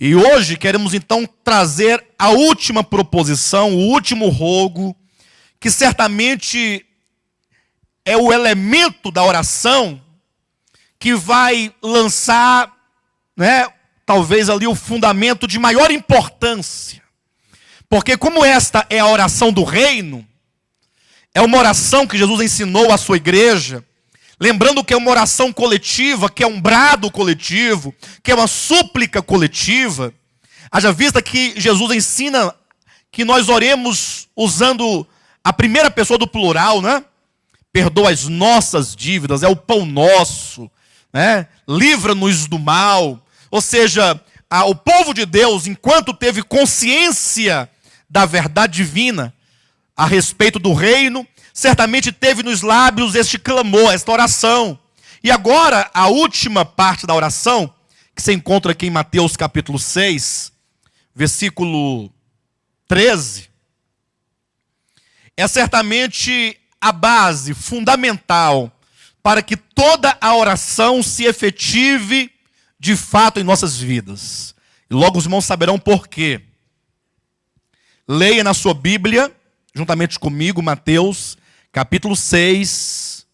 E hoje queremos então trazer a última proposição, o último rogo, que certamente é o elemento da oração que vai lançar, talvez ali o fundamento de maior importância. Porque como esta é a oração do reino, é uma oração que Jesus ensinou à sua igreja, lembrando que é uma oração coletiva, que é um brado coletivo, que é uma súplica coletiva. Haja vista que Jesus ensina que nós oremos usando a primeira pessoa do plural, Perdoa as nossas dívidas, é o pão nosso, livra-nos do mal. Ou seja, o povo de Deus, enquanto teve consciência da verdade divina a respeito do reino, certamente teve nos lábios este clamor, esta oração. E agora, a última parte da oração, que se encontra aqui em Mateus capítulo 6, versículo 13, é certamente a base fundamental para que toda a oração se efetive de fato em nossas vidas. E logo os irmãos saberão por quê. Leia na sua Bíblia, juntamente comigo, Mateus capítulo 6,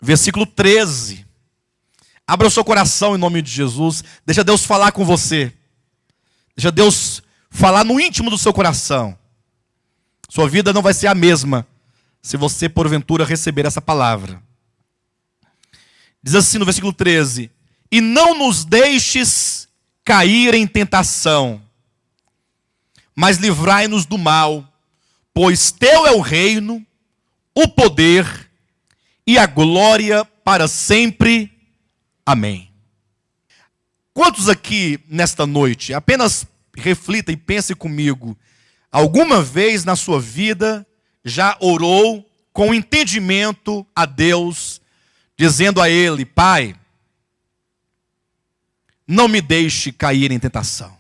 versículo 13. Abra o seu coração em nome de Jesus. Deixa Deus falar com você. Deixa Deus falar no íntimo do seu coração. Sua vida não vai ser a mesma se você, porventura, receber essa palavra. Diz assim no versículo 13: E não nos deixes cair em tentação, mas livrai-nos do mal, pois teu é o reino, o poder e a glória para sempre. Amém. Quantos aqui nesta noite, apenas reflita e pense comigo, alguma vez na sua vida já orou com entendimento a Deus, dizendo a Ele: Pai, não me deixe cair em tentação.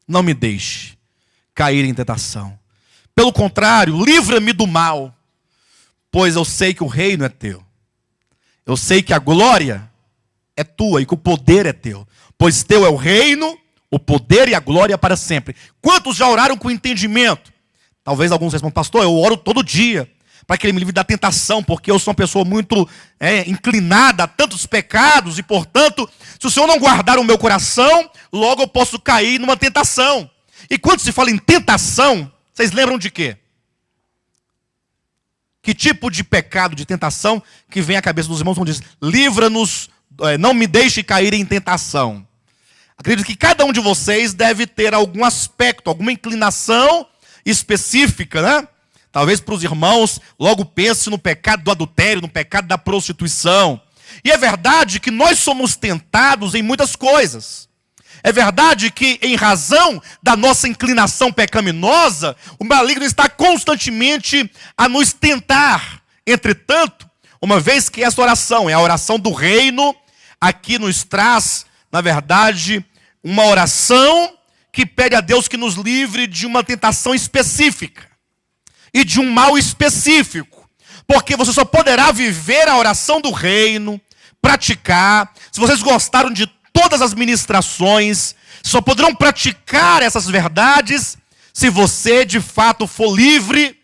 Não me deixe cair em tentação. Pelo contrário, livra-me do mal, pois eu sei que o reino é teu. Eu sei que a glória é tua e que o poder é teu. Pois teu é o reino, o poder e a glória para sempre. Quantos já oraram com entendimento? Talvez alguns respondam: pastor, eu oro todo dia para que Ele me livre da tentação, porque eu sou uma pessoa muito inclinada a tantos pecados, e portanto, se o Senhor não guardar o meu coração, logo eu posso cair numa tentação. E quando se fala em tentação, vocês lembram de quê? Que tipo de pecado, de tentação, que vem à cabeça dos irmãos quando diz: livra-nos, não me deixe cair em tentação? Acredito que cada um de vocês deve ter algum aspecto, alguma inclinação específica, Talvez para os irmãos logo pense no pecado do adultério, no pecado da prostituição. E é verdade que nós somos tentados em muitas coisas. É verdade que, em razão da nossa inclinação pecaminosa, o maligno está constantemente a nos tentar. Entretanto, uma vez que essa oração é a oração do reino, aqui nos traz, na verdade, uma oração que pede a Deus que nos livre de uma tentação específica e de um mal específico. Porque você só poderá viver a oração do reino, praticar. Se vocês gostaram de todas as ministrações, só poderão praticar essas verdades se você de fato for livre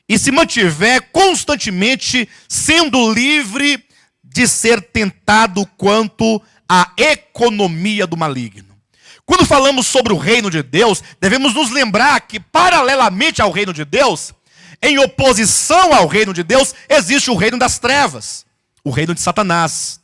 e se mantiver constantemente sendo livre de ser tentado quanto à economia do maligno. Quando falamos sobre o reino de Deus, devemos nos lembrar que, paralelamente ao reino de Deus, em oposição ao reino de Deus, existe o reino das trevas, o reino de Satanás.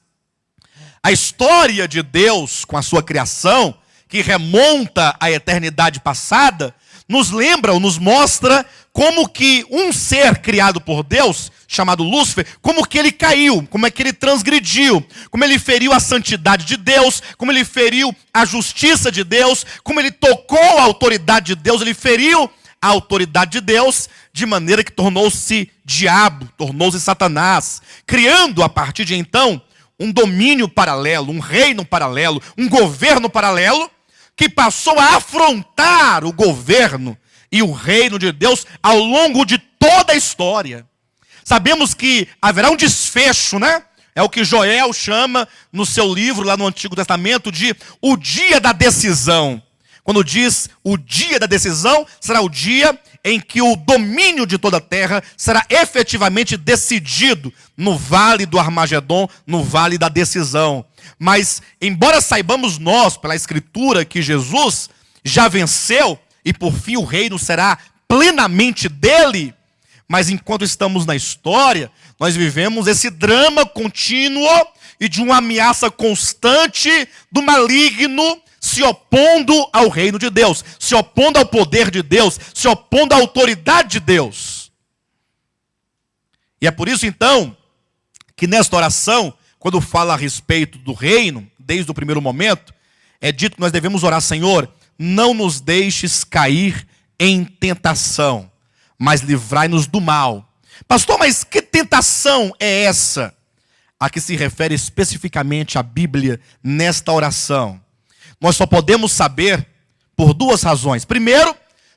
A história de Deus com a sua criação, que remonta à eternidade passada, nos lembra ou nos mostra como que um ser criado por Deus, chamado Lúcifer, como que ele caiu, como é que ele transgrediu, como ele feriu a santidade de Deus, como ele feriu a justiça de Deus, como ele tocou a autoridade de Deus, ele feriu a autoridade de Deus, de maneira que tornou-se diabo, tornou-se Satanás, criando a partir de então um domínio paralelo, um reino paralelo, um governo paralelo, que passou a afrontar o governo e o reino de Deus ao longo de toda a história. Sabemos que haverá um desfecho, É o que Joel chama no seu livro, lá no Antigo Testamento, de o dia da decisão. Quando diz o dia da decisão, será o dia em que o domínio de toda a terra será efetivamente decidido no vale do Armagedon, no vale da decisão. Mas, embora saibamos nós, pela Escritura, que Jesus já venceu, e por fim o reino será plenamente dele, mas enquanto estamos na história, nós vivemos esse drama contínuo e de uma ameaça constante do maligno se opondo ao reino de Deus, se opondo ao poder de Deus, se opondo à autoridade de Deus. E é por isso então que nesta oração, quando fala a respeito do reino, desde o primeiro momento, é dito que nós devemos orar: Senhor, não nos deixes cair em tentação, mas livrai-nos do mal. Pastor, mas que tentação é essa a que se refere especificamente a Bíblia nesta oração? Nós só podemos saber por duas razões. Primeiro,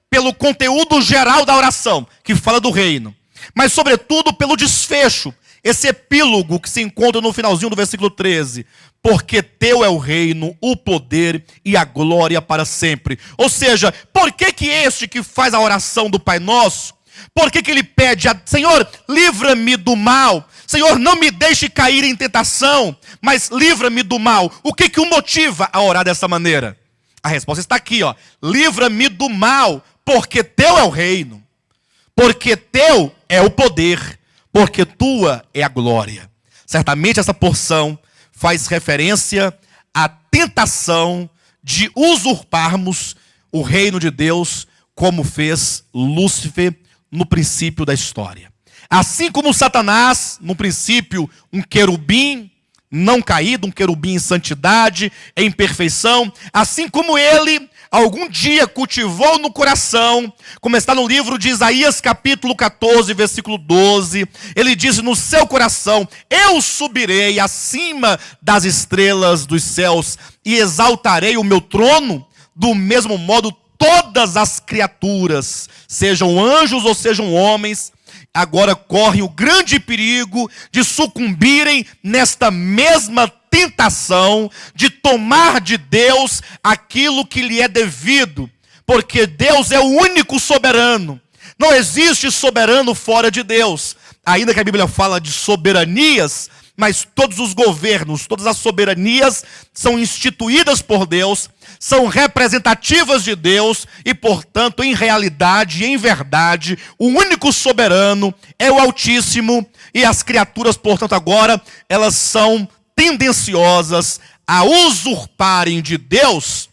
pelo conteúdo geral da oração, que fala do reino. Mas, sobretudo, pelo desfecho, esse epílogo que se encontra no finalzinho do versículo 13. Porque teu é o reino, o poder e a glória para sempre. Ou seja, por que este que faz a oração do Pai Nosso, por que ele pede: Senhor, livra-me do mal. Senhor, não me deixe cair em tentação, mas livra-me do mal. O que o motiva a orar dessa maneira? A resposta está aqui, ó. Livra-me do mal, porque teu é o reino, porque teu é o poder, porque tua é a glória. Certamente essa porção faz referência à tentação de usurparmos o reino de Deus, como fez Lúcifer no princípio da história. Assim como Satanás, no princípio, um querubim não caído, um querubim em santidade, em perfeição, assim como ele algum dia cultivou no coração, como está no livro de Isaías capítulo 14, versículo 12, ele diz no seu coração: eu subirei acima das estrelas dos céus e exaltarei o meu trono. Do mesmo modo, todas as criaturas, sejam anjos ou sejam homens, agora correm o grande perigo de sucumbirem nesta mesma tentação de tomar de Deus aquilo que lhe é devido, porque Deus é o único soberano. Não existe soberano fora de Deus. Ainda que a Bíblia fala de soberanias, mas todos os governos, todas as soberanias são instituídas por Deus, são representativas de Deus e, portanto, em realidade, em verdade, o único soberano é o Altíssimo, e as criaturas, portanto, agora, elas são tendenciosas a usurparem de Deus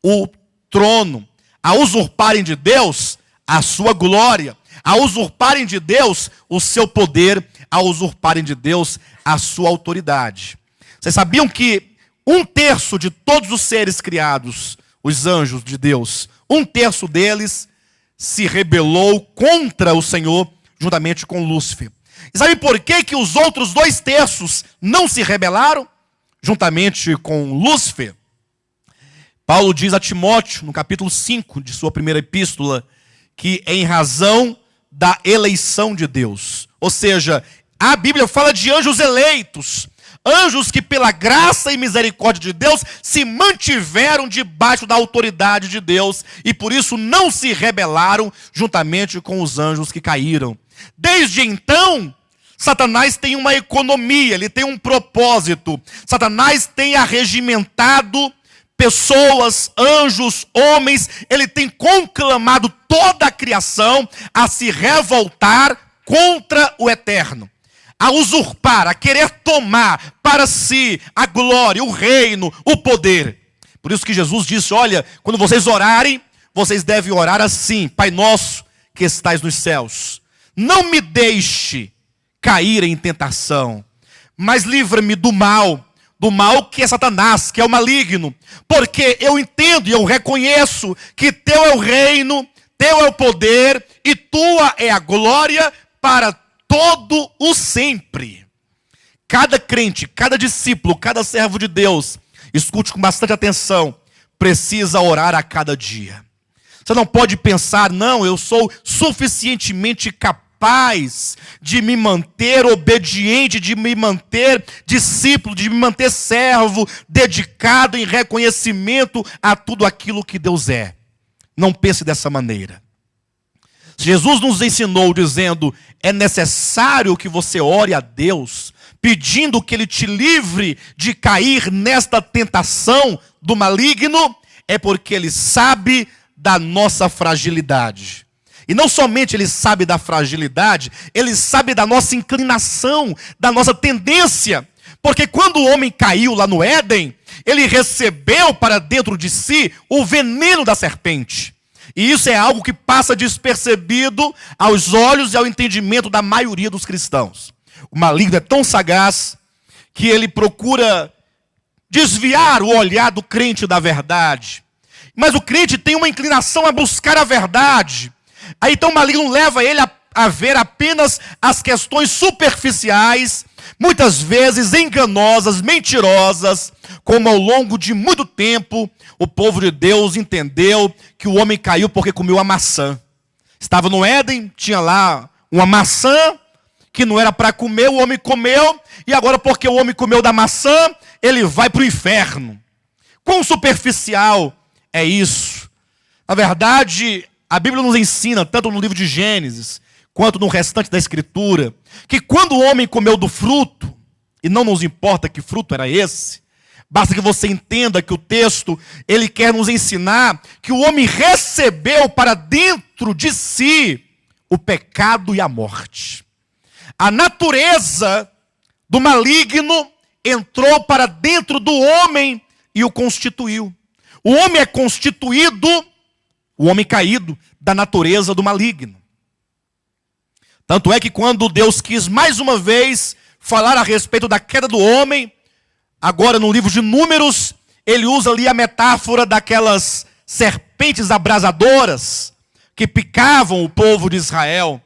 o trono, a usurparem de Deus a sua glória, a usurparem de Deus o seu poder, a usurparem de Deus a sua autoridade. Vocês sabiam que 1/3 de todos os seres criados, os anjos de Deus, 1/3 deles se rebelou contra o Senhor, juntamente com Lúcifer. E sabe por que os outros 2/3 não se rebelaram, juntamente com Lúcifer? Paulo diz a Timóteo, no capítulo 5 de sua primeira epístola, que em razão da eleição de Deus. Ou seja, a Bíblia fala de anjos eleitos, anjos que pela graça e misericórdia de Deus se mantiveram debaixo da autoridade de Deus e por isso não se rebelaram juntamente com os anjos que caíram. Desde então, Satanás tem uma economia, ele tem um propósito. Satanás tem arregimentado pessoas, anjos, homens, ele tem conclamado toda a criação a se revoltar contra o eterno, a usurpar, a querer tomar para si a glória, o reino, o poder. Por isso que Jesus disse: olha, quando vocês orarem, vocês devem orar assim: Pai nosso que estais nos céus, não me deixe cair em tentação, mas livra-me do mal que é Satanás, que é o maligno, porque eu entendo e eu reconheço que teu é o reino, teu é o poder e tua é a glória para todo o sempre. Cada crente, cada discípulo, cada servo de Deus, escute com bastante atenção, precisa orar a cada dia. Você não pode pensar: não, eu sou suficientemente capaz incapaz de me manter obediente, de me manter discípulo, de me manter servo, dedicado em reconhecimento a tudo aquilo que Deus é. Não pense dessa maneira. Jesus nos ensinou dizendo: é necessário que você ore a Deus, pedindo que Ele te livre de cair nesta tentação do maligno, é porque Ele sabe da nossa fragilidade. E não somente Ele sabe da fragilidade, Ele sabe da nossa inclinação, da nossa tendência. Porque quando o homem caiu lá no Éden, ele recebeu para dentro de si o veneno da serpente. E isso é algo que passa despercebido aos olhos e ao entendimento da maioria dos cristãos. O maligno é tão sagaz que ele procura desviar o olhar do crente da verdade. Mas o crente tem uma inclinação a buscar a verdade. Aí então o maligno leva ele a ver apenas as questões superficiais, muitas vezes enganosas, mentirosas, como ao longo de muito tempo o povo de Deus entendeu que o homem caiu porque comeu a maçã. Estava no Éden, tinha lá uma maçã que não era para comer, o homem comeu, e agora porque o homem comeu da maçã, ele vai para o inferno. Quão superficial é isso? Na verdade, a Bíblia nos ensina, tanto no livro de Gênesis, quanto no restante da Escritura, que quando o homem comeu do fruto, e não nos importa que fruto era esse, basta que você entenda que o texto, ele quer nos ensinar que o homem recebeu para dentro de si o pecado e a morte. A natureza do maligno entrou para dentro do homem e o constituiu. O homem é constituído, o homem caído, da natureza do maligno. Tanto é que quando Deus quis mais uma vez falar a respeito da queda do homem, agora no livro de Números, ele usa ali a metáfora daquelas serpentes abrasadoras que picavam o povo de Israel.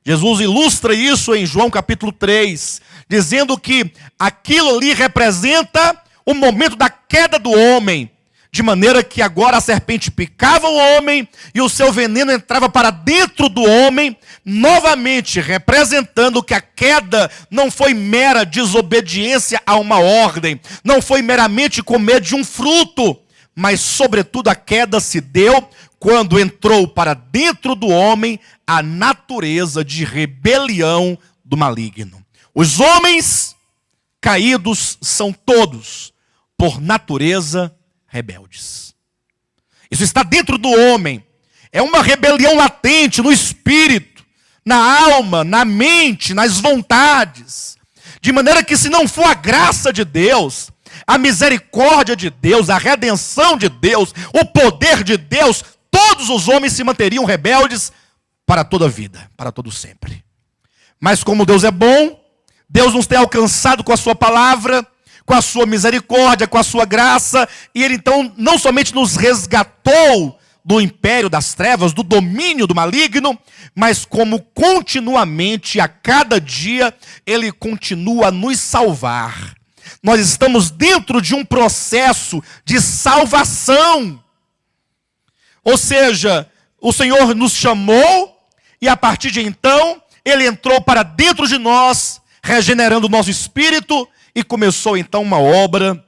Jesus ilustra isso em João capítulo 3, dizendo que aquilo ali representa o momento da queda do homem, de maneira que agora a serpente picava o homem e o seu veneno entrava para dentro do homem, novamente representando que a queda não foi mera desobediência a uma ordem, não foi meramente comer de um fruto, mas sobretudo a queda se deu quando entrou para dentro do homem a natureza de rebelião do maligno. Os homens caídos são todos, por natureza, rebeldes. Isso está dentro do homem. É uma rebelião latente no espírito, na alma, na mente, nas vontades. De maneira que se não for a graça de Deus, a misericórdia de Deus, a redenção de Deus, o poder de Deus, todos os homens se manteriam rebeldes para toda a vida, para todo sempre. Mas como Deus é bom, Deus nos tem alcançado com a sua palavra, com a sua misericórdia, com a sua graça, e Ele então não somente nos resgatou do império das trevas, do domínio do maligno, mas como continuamente, a cada dia, Ele continua a nos salvar. Nós estamos dentro de um processo de salvação. Ou seja, o Senhor nos chamou e a partir de então, Ele entrou para dentro de nós, regenerando o nosso espírito e começou então uma obra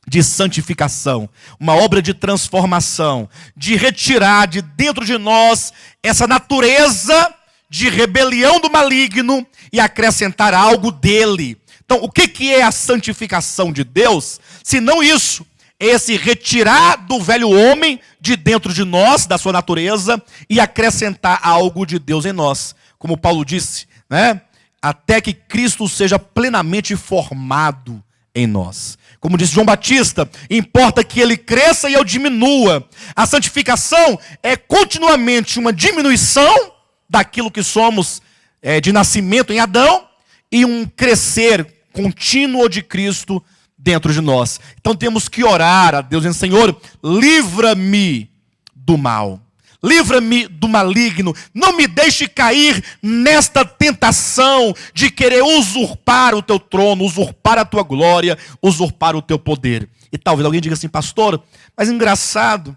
de santificação, uma obra de transformação, de retirar de dentro de nós essa natureza de rebelião do maligno e acrescentar algo dele. Então, o que é a santificação de Deus? Se não isso, esse retirar do velho homem de dentro de nós, da sua natureza, e acrescentar algo de Deus em nós. Como Paulo disse, né? Até que Cristo seja plenamente formado em nós. Como disse João Batista, importa que ele cresça e eu diminua. A santificação é continuamente uma diminuição daquilo que somos de nascimento em Adão e um crescer contínuo de Cristo dentro de nós. Então temos que orar a Deus, dizendo: Senhor, livra-me do mal. Livra-me do maligno, não me deixe cair nesta tentação de querer usurpar o teu trono, usurpar a tua glória, usurpar o teu poder. E talvez alguém diga assim: pastor, mas engraçado,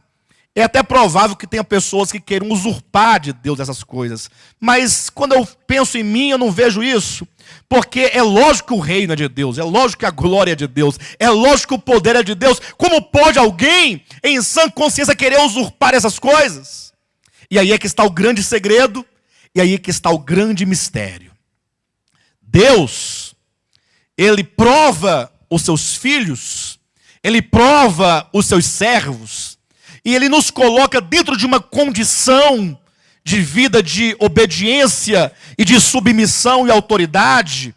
É até provável que tenha pessoas que queiram usurpar de Deus essas coisas. Mas quando eu penso em mim, eu não vejo isso. Porque é lógico que o reino é de Deus, é lógico que a glória é de Deus, é lógico que o poder é de Deus. Como pode alguém, em sã consciência, querer usurpar essas coisas? E aí é que está o grande segredo, e aí é que está o grande mistério. Deus, Ele prova os seus filhos, Ele prova os seus servos, e Ele nos coloca dentro de uma condição de vida de obediência e de submissão e autoridade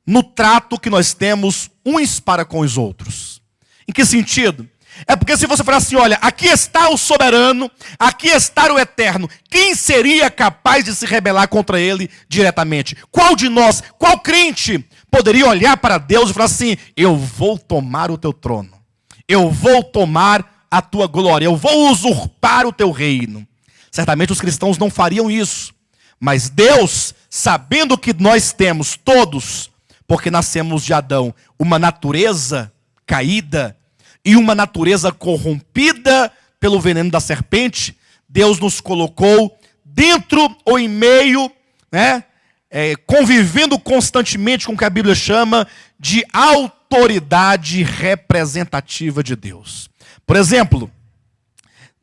no trato que nós temos uns para com os outros. Em que sentido? É porque se você falar assim, olha, aqui está o soberano, aqui está o eterno, quem seria capaz de se rebelar contra ele diretamente? Qual de nós, qual crente poderia olhar para Deus e falar assim, eu vou tomar o teu trono, eu vou tomar a tua glória, eu vou usurpar o teu reino? Certamente os cristãos não fariam isso. Mas Deus, sabendo que nós temos todos, porque nascemos de Adão, uma natureza caída e uma natureza corrompida pelo veneno da serpente, Deus nos colocou dentro ou em meio, convivendo constantemente com o que a Bíblia chama de autoridade representativa de Deus. Por exemplo,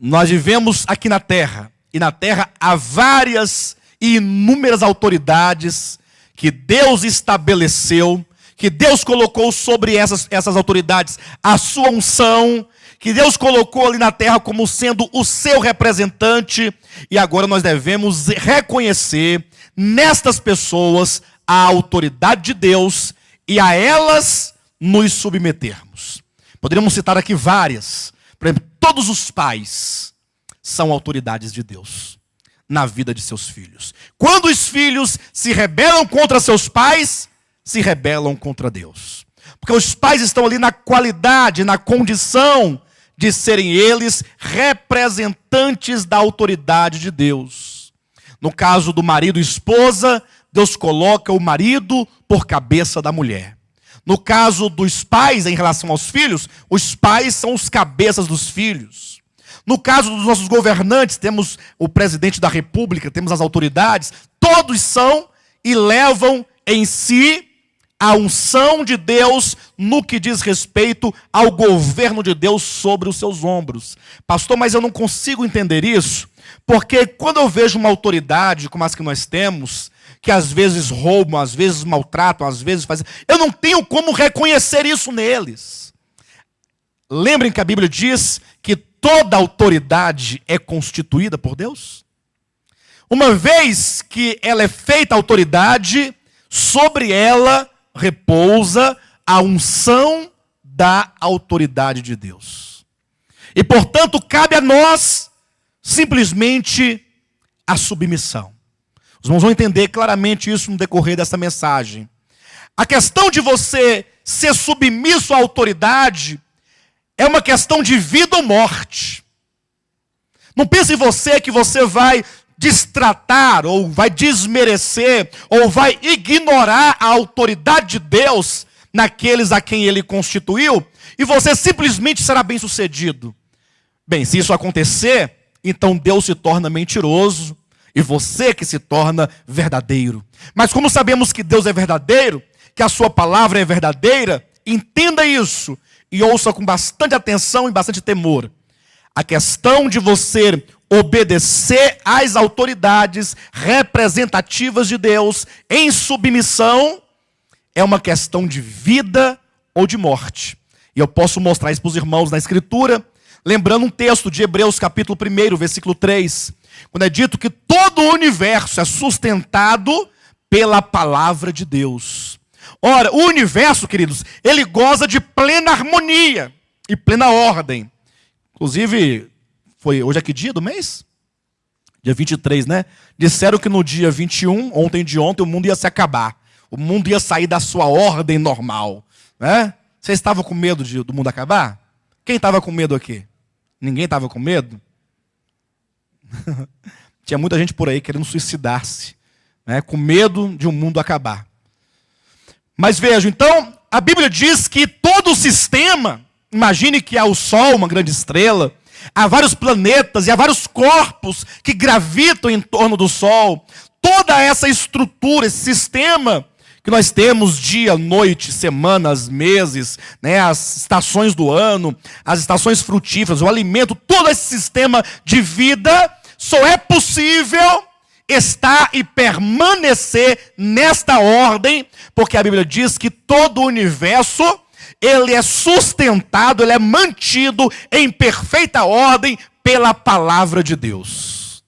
nós vivemos aqui na terra, e na terra há várias e inúmeras autoridades que Deus estabeleceu, que Deus colocou sobre essas autoridades a sua unção, que Deus colocou ali na terra como sendo o seu representante, e agora nós devemos reconhecer nestas pessoas a autoridade de Deus e a elas nos submetermos. Poderíamos citar aqui várias. Por exemplo, todos os pais são autoridades de Deus na vida de seus filhos. Quando os filhos se rebelam contra seus pais, se rebelam contra Deus. Porque os pais estão ali na qualidade, na condição de serem eles representantes da autoridade de Deus. No caso do marido e esposa, Deus coloca o marido por cabeça da mulher. No caso dos pais em relação aos filhos, os pais são os cabeças dos filhos. No caso dos nossos governantes, temos o presidente da república, temos as autoridades, todos são e levam em si a unção de Deus no que diz respeito ao governo de Deus sobre os seus ombros. Pastor, mas eu não consigo entender isso, porque quando eu vejo uma autoridade como as que nós temos, que às vezes roubam, às vezes maltratam, às vezes fazem, eu não tenho como reconhecer isso neles. Lembrem que a Bíblia diz que toda autoridade é constituída por Deus? Uma vez que ela é feita autoridade, sobre ela repousa a unção da autoridade de Deus. E, portanto, cabe a nós simplesmente a submissão. Os irmãos vão entender claramente isso no decorrer dessa mensagem. A questão de você ser submisso à autoridade é uma questão de vida ou morte. Não pense em você que você vai destratar, ou vai desmerecer, ou vai ignorar a autoridade de Deus naqueles a quem Ele constituiu, e você simplesmente será bem-sucedido. Bem, se isso acontecer, então Deus se torna mentiroso, e você que se torna verdadeiro. Mas como sabemos que Deus é verdadeiro, que a sua palavra é verdadeira, entenda isso, e ouça com bastante atenção e bastante temor. A questão de você obedecer às autoridades representativas de Deus em submissão é uma questão de vida ou de morte. E eu posso mostrar isso para os irmãos na Escritura, lembrando um texto de Hebreus capítulo 1, versículo 3, quando é dito que todo o universo é sustentado pela palavra de Deus. Ora, o universo, queridos, ele goza de plena harmonia e plena ordem. Inclusive, hoje é que dia do mês? Dia 23, né? Disseram que no dia 21, ontem de ontem, o mundo ia se acabar. O mundo ia sair da sua ordem normal. Né? Vocês estavam com medo do mundo acabar? Quem estava com medo aqui? Ninguém estava com medo? Tinha muita gente por aí querendo suicidar-se, né? Com medo de um mundo acabar. Mas vejam, então, a Bíblia diz que todo o sistema, imagine que há o Sol, uma grande estrela, há vários planetas e há vários corpos que gravitam em torno do Sol. Toda essa estrutura, esse sistema que nós temos, dia, noite, semanas, meses, né, as estações do ano, as estações frutíferas, o alimento, todo esse sistema de vida, só é possível estar e permanecer nesta ordem, porque a Bíblia diz que todo o universo, ele é sustentado, ele é mantido em perfeita ordem pela palavra de Deus.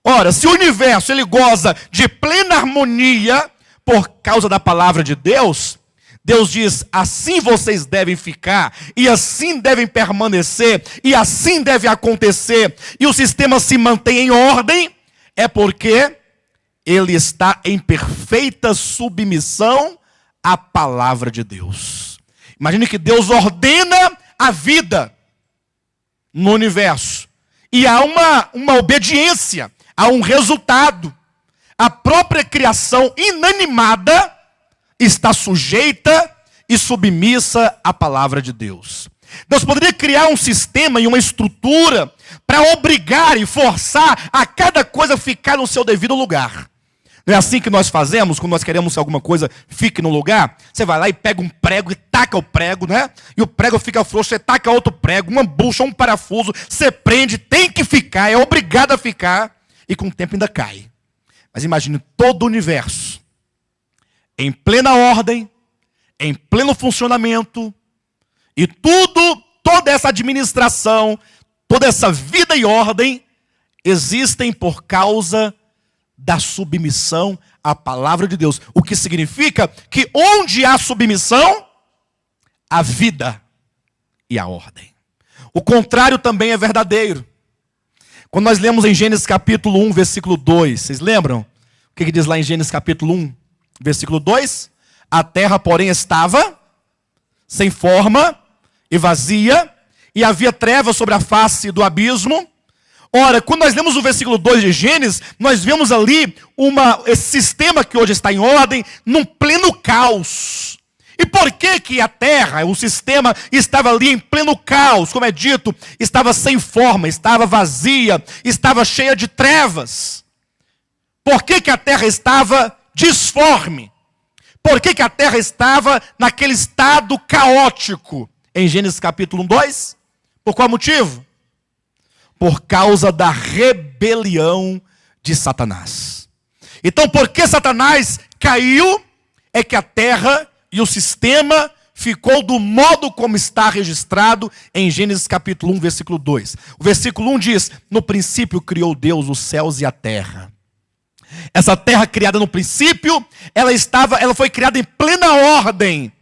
Ora, se o universo ele goza de plena harmonia por causa da palavra de Deus, Deus diz, assim vocês devem ficar, e assim devem permanecer, e assim deve acontecer, e o sistema se mantém em ordem, é porque ele está em perfeita submissão à palavra de Deus. Imagine que Deus ordena a vida no universo, e há uma obediência, há um resultado. A própria criação inanimada está sujeita e submissa à palavra de Deus. Deus poderia criar um sistema e uma estrutura para obrigar e forçar a cada coisa ficar no seu devido lugar. Não é assim que nós fazemos quando nós queremos que alguma coisa fique no lugar? Você vai lá e pega um prego e taca o prego, né? E o prego fica frouxo, você taca outro prego, uma bucha, um parafuso, você prende, tem que ficar, é obrigado a ficar, e com o tempo ainda cai. Mas imagine todo o universo em plena ordem, em pleno funcionamento, e toda essa administração, toda essa vida e ordem, existem por causa da submissão à palavra de Deus. O que significa que onde há submissão, há vida e a ordem. O contrário também é verdadeiro. Quando nós lemos em Gênesis capítulo 1, versículo 2, vocês lembram? O que diz lá em Gênesis capítulo 1, versículo 2? A terra, porém, estava sem forma e vazia, e havia trevas sobre a face do abismo. Ora, quando nós lemos o versículo 2 de Gênesis, nós vemos ali esse sistema que hoje está em ordem, num pleno caos. E por que a terra, o sistema, estava ali em pleno caos? Como é dito, estava sem forma, estava vazia, estava cheia de trevas. Por que a terra estava disforme? Por que a terra estava naquele estado caótico? Em Gênesis capítulo 2, por qual motivo? Por causa da rebelião de Satanás. Então, porque Satanás caiu, é que a terra e o sistema ficou do modo como está registrado em Gênesis capítulo 1, versículo 2. O versículo 1 diz, no princípio criou Deus os céus e a terra. Essa terra criada no princípio, ela foi criada em plena ordem.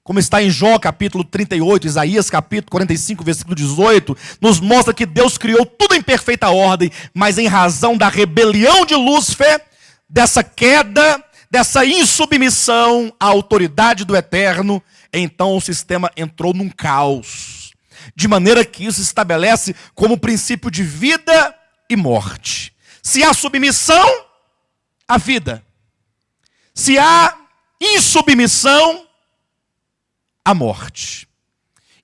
Como está em Jó capítulo 38, Isaías capítulo 45, versículo 18, nos mostra que Deus criou tudo em perfeita ordem, mas em razão da rebelião de Lúcifer, dessa queda, dessa insubmissão à autoridade do Eterno, então o sistema entrou num caos. De maneira que isso se estabelece como princípio de vida e morte. Se há submissão, há vida. Se há insubmissão, há morte.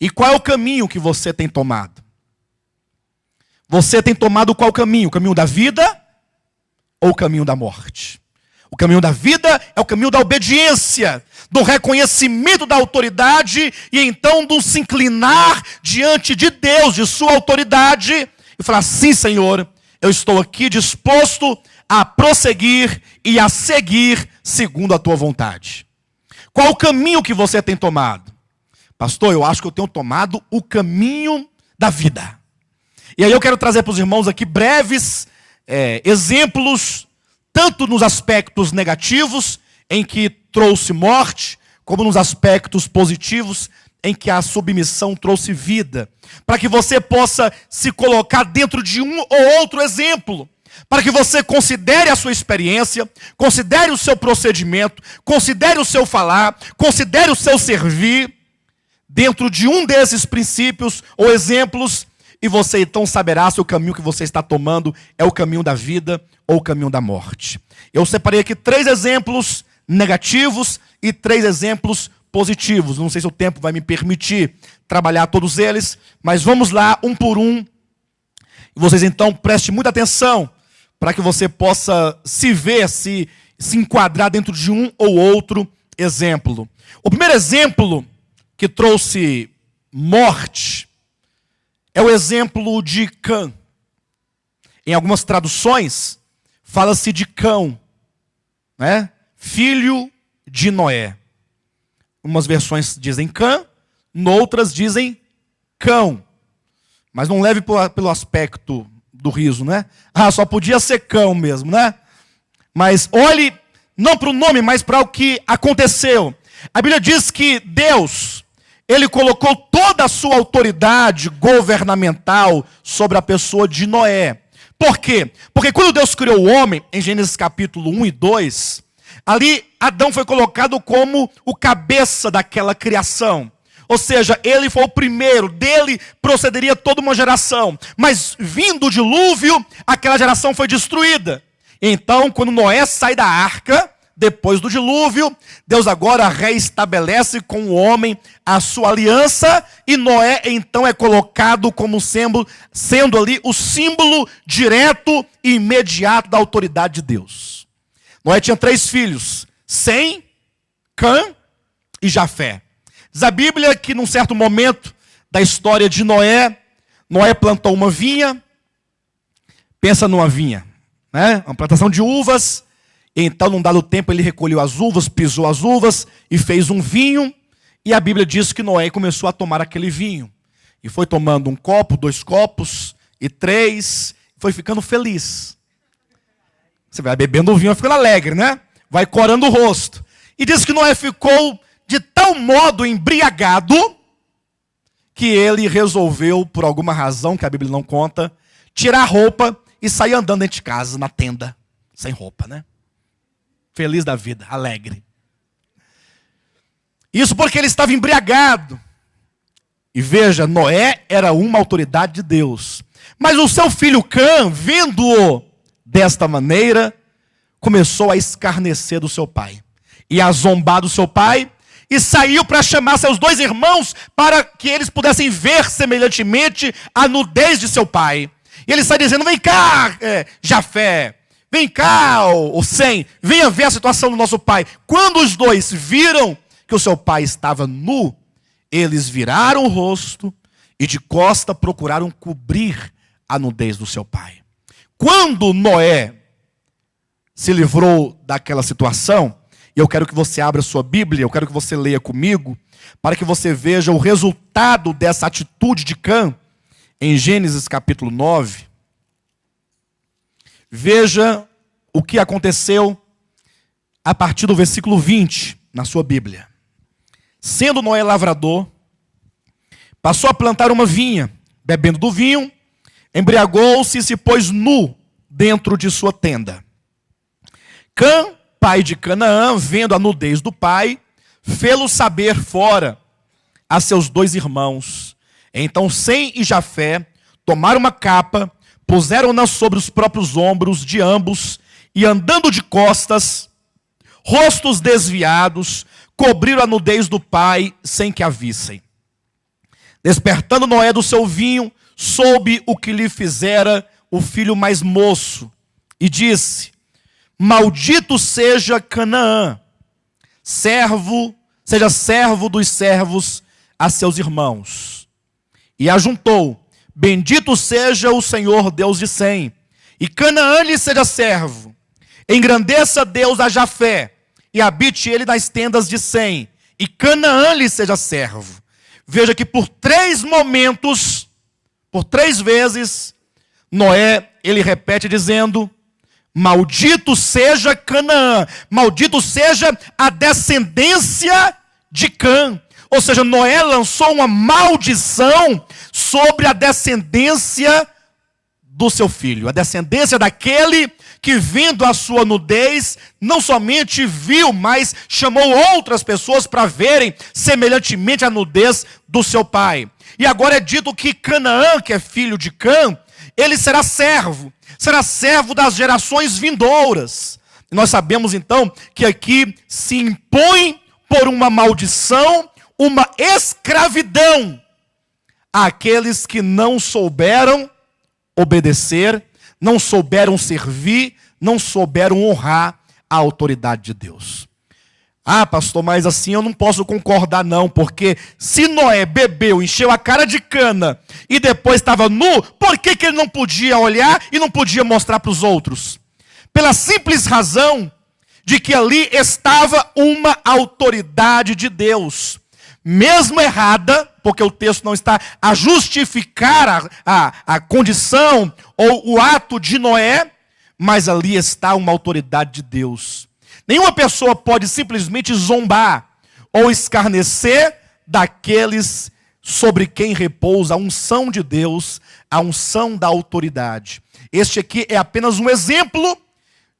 E qual é o caminho que você tem tomado? Você tem tomado qual caminho? O caminho da vida ou o caminho da morte? O caminho da vida é o caminho da obediência, do reconhecimento da autoridade e então do se inclinar diante de Deus, de sua autoridade e falar, sim, Senhor, eu estou aqui disposto a prosseguir e a seguir segundo a tua vontade. Qual o caminho que você tem tomado? Pastor, eu acho que eu tenho tomado o caminho da vida. E aí eu quero trazer para os irmãos aqui breves exemplos, tanto nos aspectos negativos, em que trouxe morte, como nos aspectos positivos, em que a submissão trouxe vida. Para que você possa se colocar dentro de um ou outro exemplo. Para que você considere a sua experiência, considere o seu procedimento, considere o seu falar, considere o seu servir, dentro de um desses princípios ou exemplos, e você então saberá se o caminho que você está tomando é o caminho da vida ou o caminho da morte. Eu separei aqui 3 exemplos negativos e 3 exemplos positivos. Não sei se o tempo vai me permitir trabalhar todos eles, mas vamos lá, um por um, E vocês então prestem muita atenção para que você possa se ver, se enquadrar dentro de um ou outro exemplo. O primeiro exemplo que trouxe morte é o exemplo de Cã. Em algumas traduções, fala-se de Cão, né? Filho de Noé. Umas versões dizem Cã, noutras dizem Cão. Mas não leve pelo aspecto do riso, né? Só podia ser Cão mesmo, né? Mas olhe, não para o nome, mas para o que aconteceu. A Bíblia diz que Deus, Ele colocou toda a sua autoridade governamental sobre a pessoa de Noé. Por quê? Porque quando Deus criou o homem, em Gênesis capítulo 1 e 2, ali Adão foi colocado como o cabeça daquela criação. Ou seja, ele foi o primeiro, dele procederia toda uma geração. Mas vindo o dilúvio, aquela geração foi destruída. Então, quando Noé sai da arca, depois do dilúvio, Deus agora reestabelece com o homem a sua aliança, e Noé então é colocado como sendo ali o símbolo direto e imediato da autoridade de Deus. Noé tinha 3 filhos, Sem, Cã e Jafé. Diz a Bíblia que num certo momento da história de Noé, Noé plantou uma vinha. Pensa numa vinha, né? Uma plantação de uvas. Então, num dado tempo, ele recolheu as uvas, pisou as uvas e fez um vinho. E a Bíblia diz que Noé começou a tomar aquele vinho. E foi tomando 1 copo, 2 copos e 3. Foi ficando feliz. Você vai bebendo o vinho, vai ficando alegre, né? Vai corando o rosto. E diz que Noé ficou de tal modo embriagado que ele resolveu, por alguma razão que a Bíblia não conta, tirar a roupa e sair andando dentro de casa, na tenda, sem roupa, né? Feliz da vida, alegre. Isso porque ele estava embriagado. E veja, Noé era uma autoridade de Deus. Mas o seu filho Cã, vendo-o desta maneira, começou a escarnecer do seu pai. E a zombar do seu pai. E saiu para chamar seus 2 irmãos para que eles pudessem ver semelhantemente a nudez de seu pai. E ele sai dizendo: vem cá, Jafé. Vem cá, o Sem, venha ver a situação do nosso pai. Quando os 2 viram que o seu pai estava nu, eles viraram o rosto e de costa procuraram cobrir a nudez do seu pai. Quando Noé se livrou daquela situação, e eu quero que você abra a sua Bíblia, eu quero que você leia comigo, para que você veja o resultado dessa atitude de Cã, em Gênesis capítulo 9. Veja o que aconteceu a partir do versículo 20, na sua Bíblia. Sendo Noé lavrador, passou a plantar uma vinha, bebendo do vinho, embriagou-se e se pôs nu dentro de sua tenda. Cã, pai de Canaã, vendo a nudez do pai, fê-lo saber fora a seus 2 irmãos. Então Sem e Jafé tomaram uma capa, puseram-na sobre os próprios ombros de ambos, e andando de costas, rostos desviados, cobriram a nudez do pai sem que a vissem. Despertando Noé do seu vinho, soube o que lhe fizera o filho mais moço, e disse: maldito seja Canaã, seja servo dos servos a seus irmãos. E ajuntou: bendito seja o Senhor Deus de Sem, e Canaã lhe seja servo. Engrandeça Deus a Jafé, e habite ele nas tendas de Sem, e Canaã lhe seja servo. Veja que por 3 momentos, por 3 vezes, Noé, ele repete dizendo: maldito seja Canaã, maldito seja a descendência de Cã. Ou seja, Noé lançou uma maldição sobre a descendência do seu filho, a descendência daquele que, vendo a sua nudez, não somente viu, mas chamou outras pessoas para verem semelhantemente a nudez do seu pai. E agora é dito que Canaã, que é filho de Cã, ele será servo das gerações vindouras. E nós sabemos então que aqui se impõe por uma maldição, uma escravidão àqueles que não souberam obedecer, não souberam servir, não souberam honrar a autoridade de Deus. Ah, pastor, mas assim eu não posso concordar não, porque se Noé bebeu, encheu a cara de cana e depois estava nu, por que ele não podia olhar e não podia mostrar para os outros? Pela simples razão de que ali estava uma autoridade de Deus, mesmo errada, porque o texto não está a justificar a condição ou o ato de Noé, mas ali está uma autoridade de Deus. Nenhuma pessoa pode simplesmente zombar ou escarnecer daqueles sobre quem repousa a unção de Deus, a unção da autoridade. Este aqui é apenas um exemplo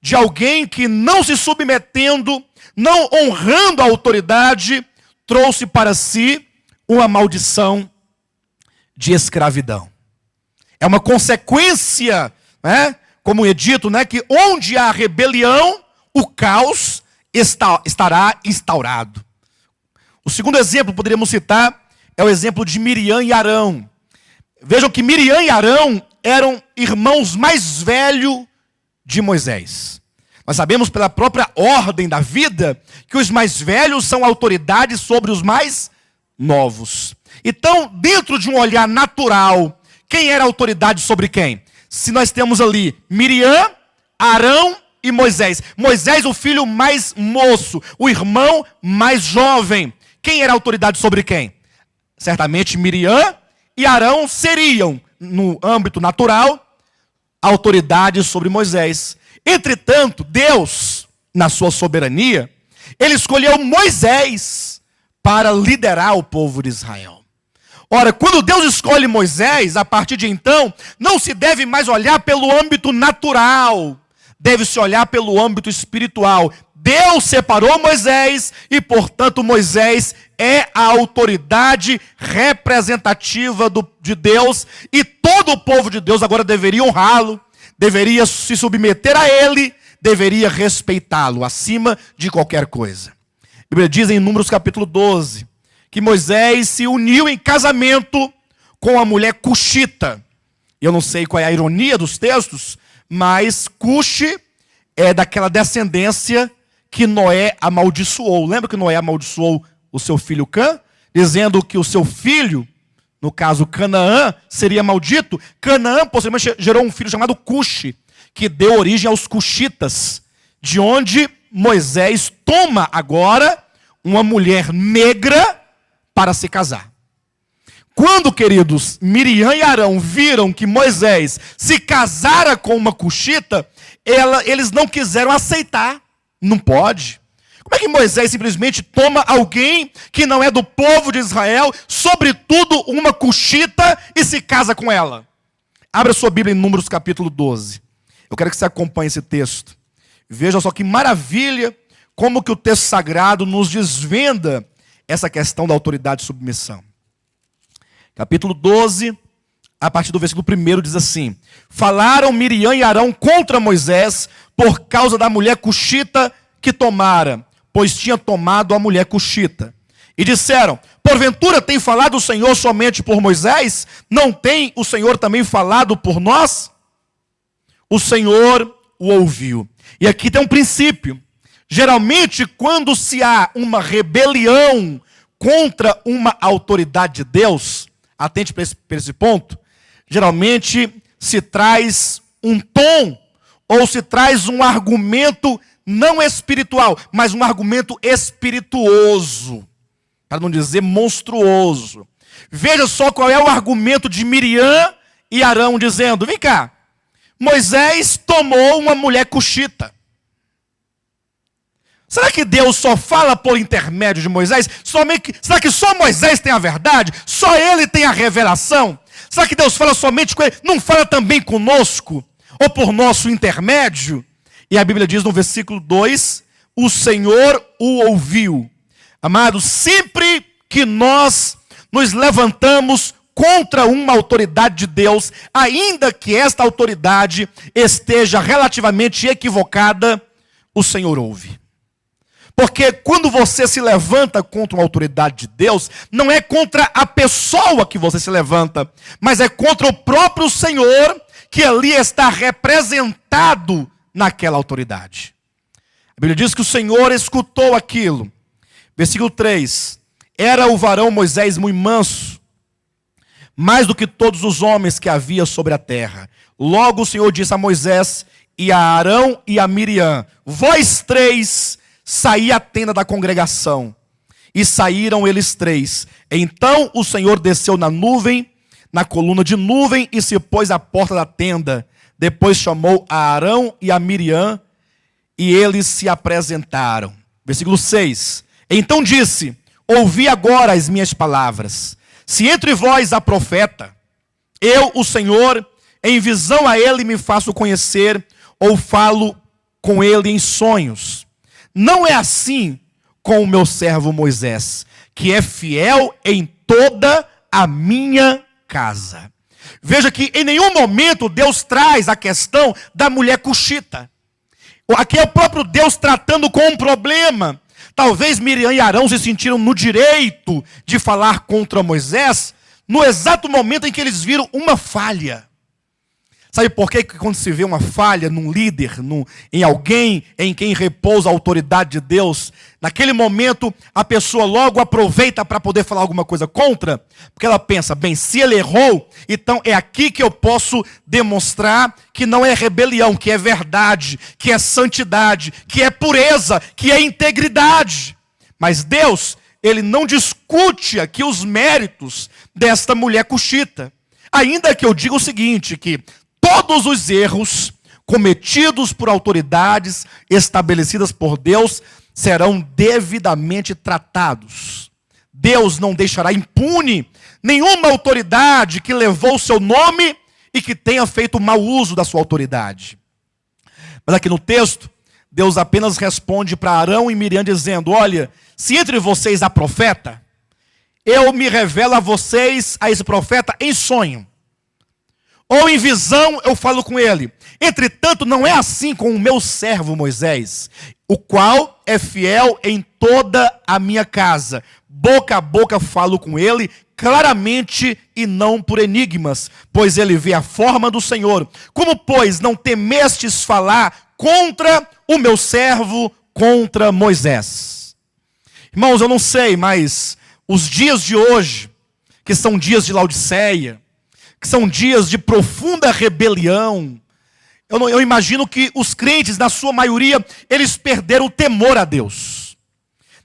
de alguém que, não se submetendo, não honrando a autoridade, trouxe para si uma maldição de escravidão. É uma consequência, né? Como é dito, né, que onde há rebelião, o caos estará instaurado. O segundo exemplo, poderíamos citar, é o exemplo de Miriam e Arão. Vejam que Miriam e Arão eram irmãos mais velhos de Moisés. Nós sabemos pela própria ordem da vida que os mais velhos são autoridades sobre os mais novos. Então, dentro de um olhar natural, quem era autoridade sobre quem? Se nós temos ali Miriam, Arão e Moisés. Moisés, o filho mais moço, o irmão mais jovem. Quem era autoridade sobre quem? Certamente Miriam e Arão seriam, no âmbito natural, autoridade sobre Moisés. Entretanto, Deus, na sua soberania, ele escolheu Moisés para liderar o povo de Israel. Ora, quando Deus escolhe Moisés, a partir de então, não se deve mais olhar pelo âmbito natural, deve-se olhar pelo âmbito espiritual. Deus separou Moisés e, portanto, Moisés é a autoridade representativa de Deus, e todo o povo de Deus agora deveria honrá-lo, deveria se submeter a ele, deveria respeitá-lo acima de qualquer coisa. A Bíblia diz em Números capítulo 12, que Moisés se uniu em casamento com a mulher cuxita. Eu não sei qual é a ironia dos textos, mas Cuxi é daquela descendência que Noé amaldiçoou. Lembra que Noé amaldiçoou o seu filho Cã? Dizendo que o seu filho, no caso Canaã, seria maldito. Canaã posteriormente gerou um filho chamado Cuxi, que deu origem aos cuxitas, de onde Moisés toma agora uma mulher negra para se casar. Quando, queridos, Miriam e Arão viram que Moisés se casara com uma cuxita, eles não quiseram aceitar. Não pode. Como é que Moisés simplesmente toma alguém que não é do povo de Israel, sobretudo uma cuxita, e se casa com ela? Abra sua Bíblia em Números capítulo 12. Eu quero que você acompanhe esse texto. Veja só que maravilha como que o texto sagrado nos desvenda essa questão da autoridade e submissão. Capítulo 12, a partir do versículo 1 diz assim: falaram Miriam e Arão contra Moisés por causa da mulher cuxita que tomara, pois tinha tomado a mulher cuxita. E disseram: porventura tem falado o Senhor somente por Moisés? Não tem o Senhor também falado por nós? O Senhor o ouviu. E aqui tem um princípio. Geralmente, quando se há uma rebelião contra uma autoridade de Deus, atente para esse ponto, geralmente se traz um tom, ou se traz um argumento não espiritual, mas um argumento espirituoso, para não dizer monstruoso. Veja só qual é o argumento de Miriam e Arão, dizendo: vem cá, Moisés tomou uma mulher cuxita. Será que Deus só fala por intermédio de Moisés? Será que só Moisés tem a verdade? Só ele tem a revelação? Será que Deus fala somente com ele? Não fala também conosco? Ou por nosso intermédio? E a Bíblia diz no versículo 2, o Senhor o ouviu. Amados, sempre que nós nos levantamos contra uma autoridade de Deus, ainda que esta autoridade esteja relativamente equivocada, o Senhor ouve. Porque quando você se levanta contra uma autoridade de Deus, não é contra a pessoa que você se levanta, mas é contra o próprio Senhor, que ali está representado naquela autoridade. A Bíblia diz que o Senhor escutou aquilo. Versículo 3. Era o varão Moisés muito manso, mais do que todos os homens que havia sobre a terra. Logo o Senhor disse a Moisés e a Arão e a Miriam: vós três, saí à tenda da congregação. E saíram eles três. Então o Senhor desceu na nuvem, na coluna de nuvem, e se pôs à porta da tenda. Depois chamou a Arão e a Miriam, e eles se apresentaram. Versículo 6. Então disse: ouvi agora as minhas palavras. Se entre vós há profeta, eu, o Senhor, em visão a ele me faço conhecer, ou falo com ele em sonhos. Não é assim com o meu servo Moisés, que é fiel em toda a minha casa. Veja que em nenhum momento Deus traz a questão da mulher cuxita. Aqui é o próprio Deus tratando com um problema. Talvez Miriam e Arão se sentiram no direito de falar contra Moisés, no exato momento em que eles viram uma falha. Sabe por quê? Que quando se vê uma falha num líder, em alguém em quem repousa a autoridade de Deus, naquele momento a pessoa logo aproveita para poder falar alguma coisa contra, porque ela pensa: bem, se ele errou, então é aqui que eu posso demonstrar que não é rebelião, que é verdade, que é santidade, que é pureza, que é integridade. Mas Deus, ele não discute aqui os méritos desta mulher cuxita. Ainda que eu diga o seguinte, que todos os erros cometidos por autoridades estabelecidas por Deus serão devidamente tratados. Deus não deixará impune nenhuma autoridade que levou o seu nome e que tenha feito mau uso da sua autoridade. Mas aqui no texto, Deus apenas responde para Arão e Miriam dizendo: olha, se entre vocês há profeta, eu me revelo a vocês, a esse profeta, em sonho. Ou em visão eu falo com ele. Entretanto, não é assim com o meu servo Moisés, o qual é fiel em toda a minha casa. Boca a boca falo com ele, claramente e não por enigmas, pois ele vê a forma do Senhor. Como, pois, não temestes falar contra o meu servo, contra Moisés? Irmãos, eu não sei, mas os dias de hoje, que são dias de Laodiceia, que são dias de profunda rebelião, eu imagino que os crentes, na sua maioria, eles perderam o temor a Deus.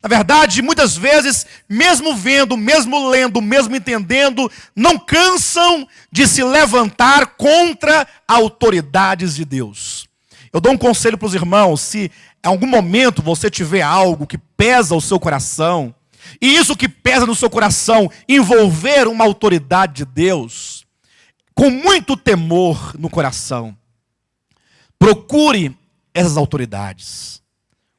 Na verdade, muitas vezes, mesmo vendo, mesmo lendo, mesmo entendendo, não cansam de se levantar contra autoridades de Deus. Eu dou um conselho para os irmãos: se em algum momento você tiver algo que pesa o seu coração, e isso que pesa no seu coração envolver uma autoridade de Deus, com muito temor no coração, procure essas autoridades.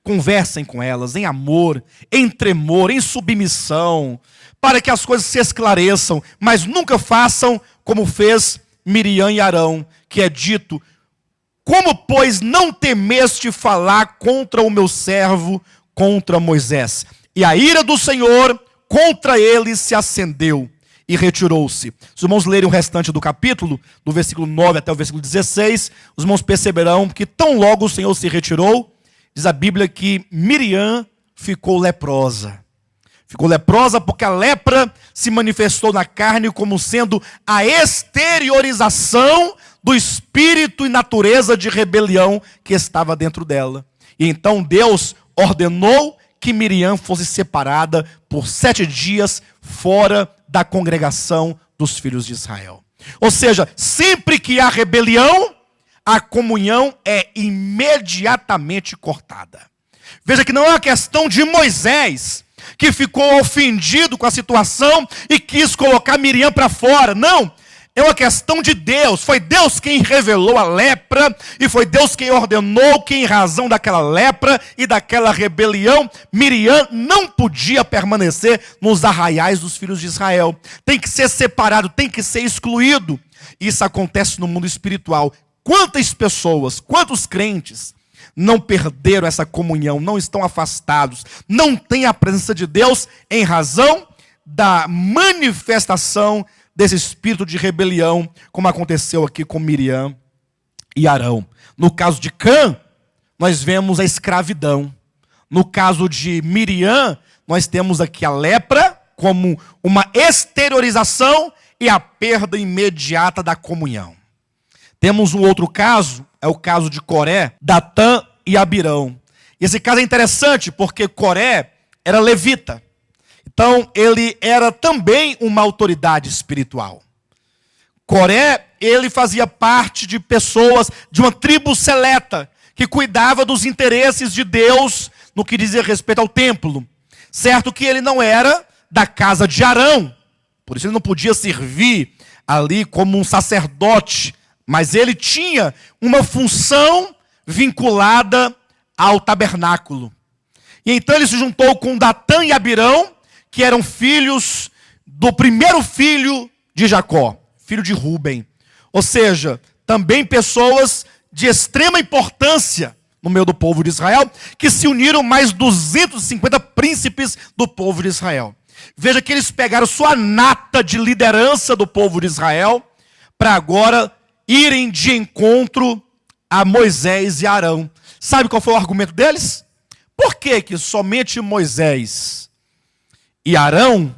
Conversem com elas em amor, em tremor, em submissão, para que as coisas se esclareçam, mas nunca façam como fez Miriam e Arão, que é dito: como, pois, não temeste falar contra o meu servo, contra Moisés? E a ira do Senhor contra ele se acendeu e retirou-se. Os irmãos lerem o restante do capítulo, do versículo 9 até o versículo 16, os irmãos perceberão que tão logo o Senhor se retirou, diz a Bíblia que Miriam ficou leprosa. Ficou leprosa porque a lepra se manifestou na carne como sendo a exteriorização do espírito e natureza de rebelião que estava dentro dela. E então Deus ordenou que Miriam fosse separada por 7 dias fora da congregação dos filhos de Israel. Ou seja, sempre que há rebelião, a comunhão é imediatamente cortada. Veja que não é uma questão de Moisés, que ficou ofendido com a situação e quis colocar Miriam para fora. Não, é uma questão de Deus. Foi Deus quem revelou a lepra, e foi Deus quem ordenou que, em razão daquela lepra e daquela rebelião, Miriam não podia permanecer nos arraiais dos filhos de Israel. Tem que ser separado, tem que ser excluído. Isso acontece no mundo espiritual. Quantas pessoas, quantos crentes não perderam essa comunhão, não estão afastados, não têm a presença de Deus em razão da manifestação desse espírito de rebelião, como aconteceu aqui com Miriam e Arão. No caso de Cã, nós vemos a escravidão. No caso de Miriam, nós temos aqui a lepra como uma exteriorização e a perda imediata da comunhão. Temos um outro caso, é o caso de Coré, Datã e Abirão. Esse caso é interessante porque Coré era levita. Então, ele era também uma autoridade espiritual. Coré, ele fazia parte de pessoas, de uma tribo seleta, que cuidava dos interesses de Deus no que dizia respeito ao templo. Certo que ele não era da casa de Arão, por isso ele não podia servir ali como um sacerdote, mas ele tinha uma função vinculada ao tabernáculo. E então ele se juntou com Datã e Abirão, que eram filhos do primeiro filho de Jacó, filho de Rúben. Ou seja, também pessoas de extrema importância no meio do povo de Israel, que se uniram mais 250 príncipes do povo de Israel. Veja que eles pegaram sua nata de liderança do povo de Israel para agora irem de encontro a Moisés e Arão. Sabe qual foi o argumento deles? Por que somente Moisés e Arão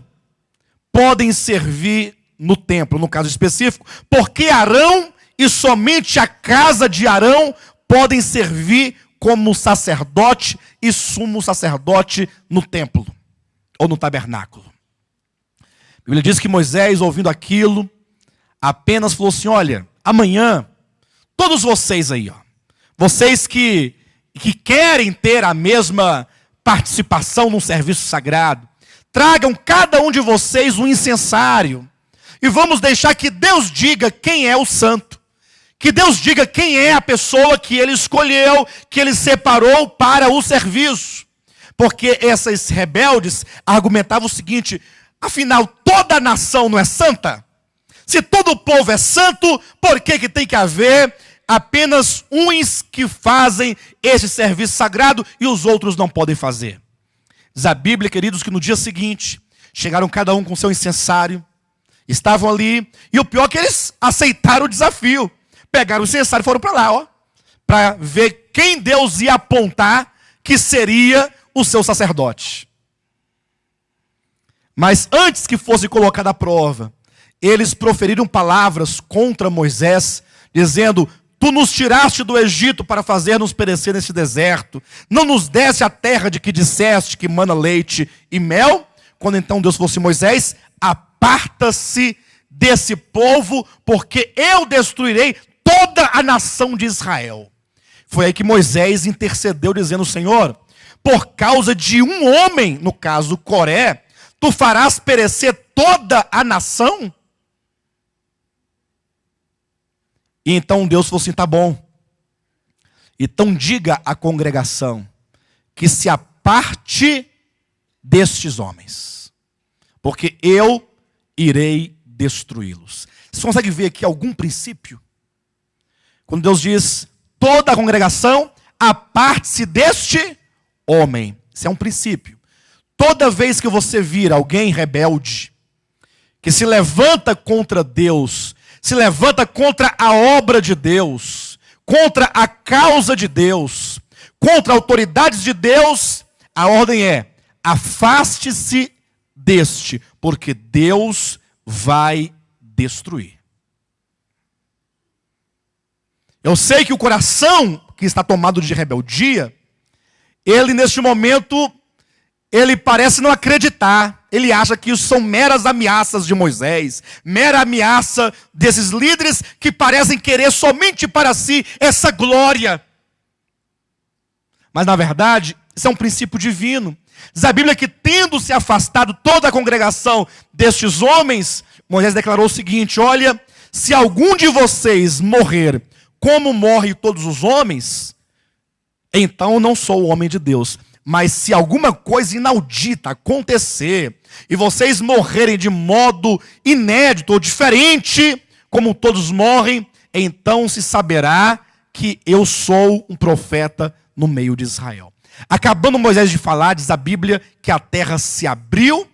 podem servir no templo, no caso específico? Porque Arão e somente a casa de Arão podem servir como sacerdote e sumo sacerdote no templo ou no tabernáculo. A Bíblia diz que Moisés, ouvindo aquilo, apenas falou assim: olha, amanhã, todos vocês aí, vocês que querem ter a mesma participação no serviço sagrado, tragam cada um de vocês um incensário e vamos deixar que Deus diga quem é o santo. Que Deus diga quem é a pessoa que Ele escolheu, que Ele separou para o serviço. Porque esses rebeldes argumentavam o seguinte: afinal, toda a nação não é santa? Se todo o povo é santo, por que tem que haver apenas uns que fazem esse serviço sagrado e os outros não podem fazer? Diz a Bíblia, queridos, que no dia seguinte, chegaram cada um com seu incensário, estavam ali, e o pior é que eles aceitaram o desafio. Pegaram o incensário e foram para lá, para ver quem Deus ia apontar que seria o seu sacerdote. Mas antes que fosse colocada à prova, eles proferiram palavras contra Moisés, dizendo: tu nos tiraste do Egito para fazer-nos perecer nesse deserto, não nos deste a terra de que disseste que mana leite e mel. Quando então Deus falou assim: Moisés, aparta-se desse povo, porque eu destruirei toda a nação de Israel. Foi aí que Moisés intercedeu, dizendo: Senhor, por causa de um homem, no caso Coré, tu farás perecer toda a nação? E então Deus falou assim: tá bom. Então diga à congregação que se aparte destes homens, porque eu irei destruí-los. Você consegue ver aqui algum princípio? Quando Deus diz: toda a congregação, aparte-se deste homem. Isso é um princípio. Toda vez que você vir alguém rebelde, que se levanta contra Deus, se levanta contra a obra de Deus, contra a causa de Deus, contra autoridades de Deus, a ordem é: afaste-se deste, porque Deus vai destruir. Eu sei que o coração que está tomado de rebeldia, ele neste momento, ele parece não acreditar. Ele acha que isso são meras ameaças de Moisés, mera ameaça desses líderes que parecem querer somente para si essa glória. Mas na verdade, isso é um princípio divino. Diz a Bíblia que, tendo se afastado toda a congregação destes homens, Moisés declarou o seguinte: olha, se algum de vocês morrer como morrem todos os homens, então eu não sou o homem de Deus. Mas se alguma coisa inaudita acontecer, e vocês morrerem de modo inédito ou diferente, como todos morrem, então se saberá que eu sou um profeta no meio de Israel. Acabando Moisés de falar, diz a Bíblia que a terra se abriu,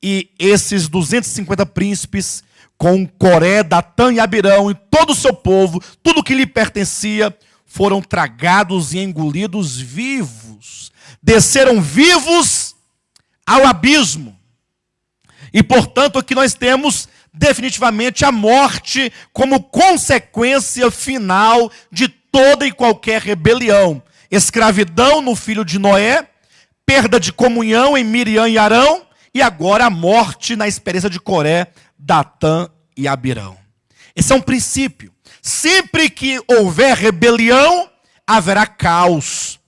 E esses 250 príncipes, com Coré, Datã e Abirão e todo o seu povo, tudo que lhe pertencia, foram tragados e engolidos vivos. Desceram vivos ao abismo. E, portanto, aqui nós temos definitivamente a morte como consequência final de toda e qualquer rebelião. Escravidão no filho de Noé, perda de comunhão em Miriam e Arão, e agora a morte na experiência de Coré, Datã e Abirão. Esse é um princípio. Sempre que houver rebelião, haverá caos,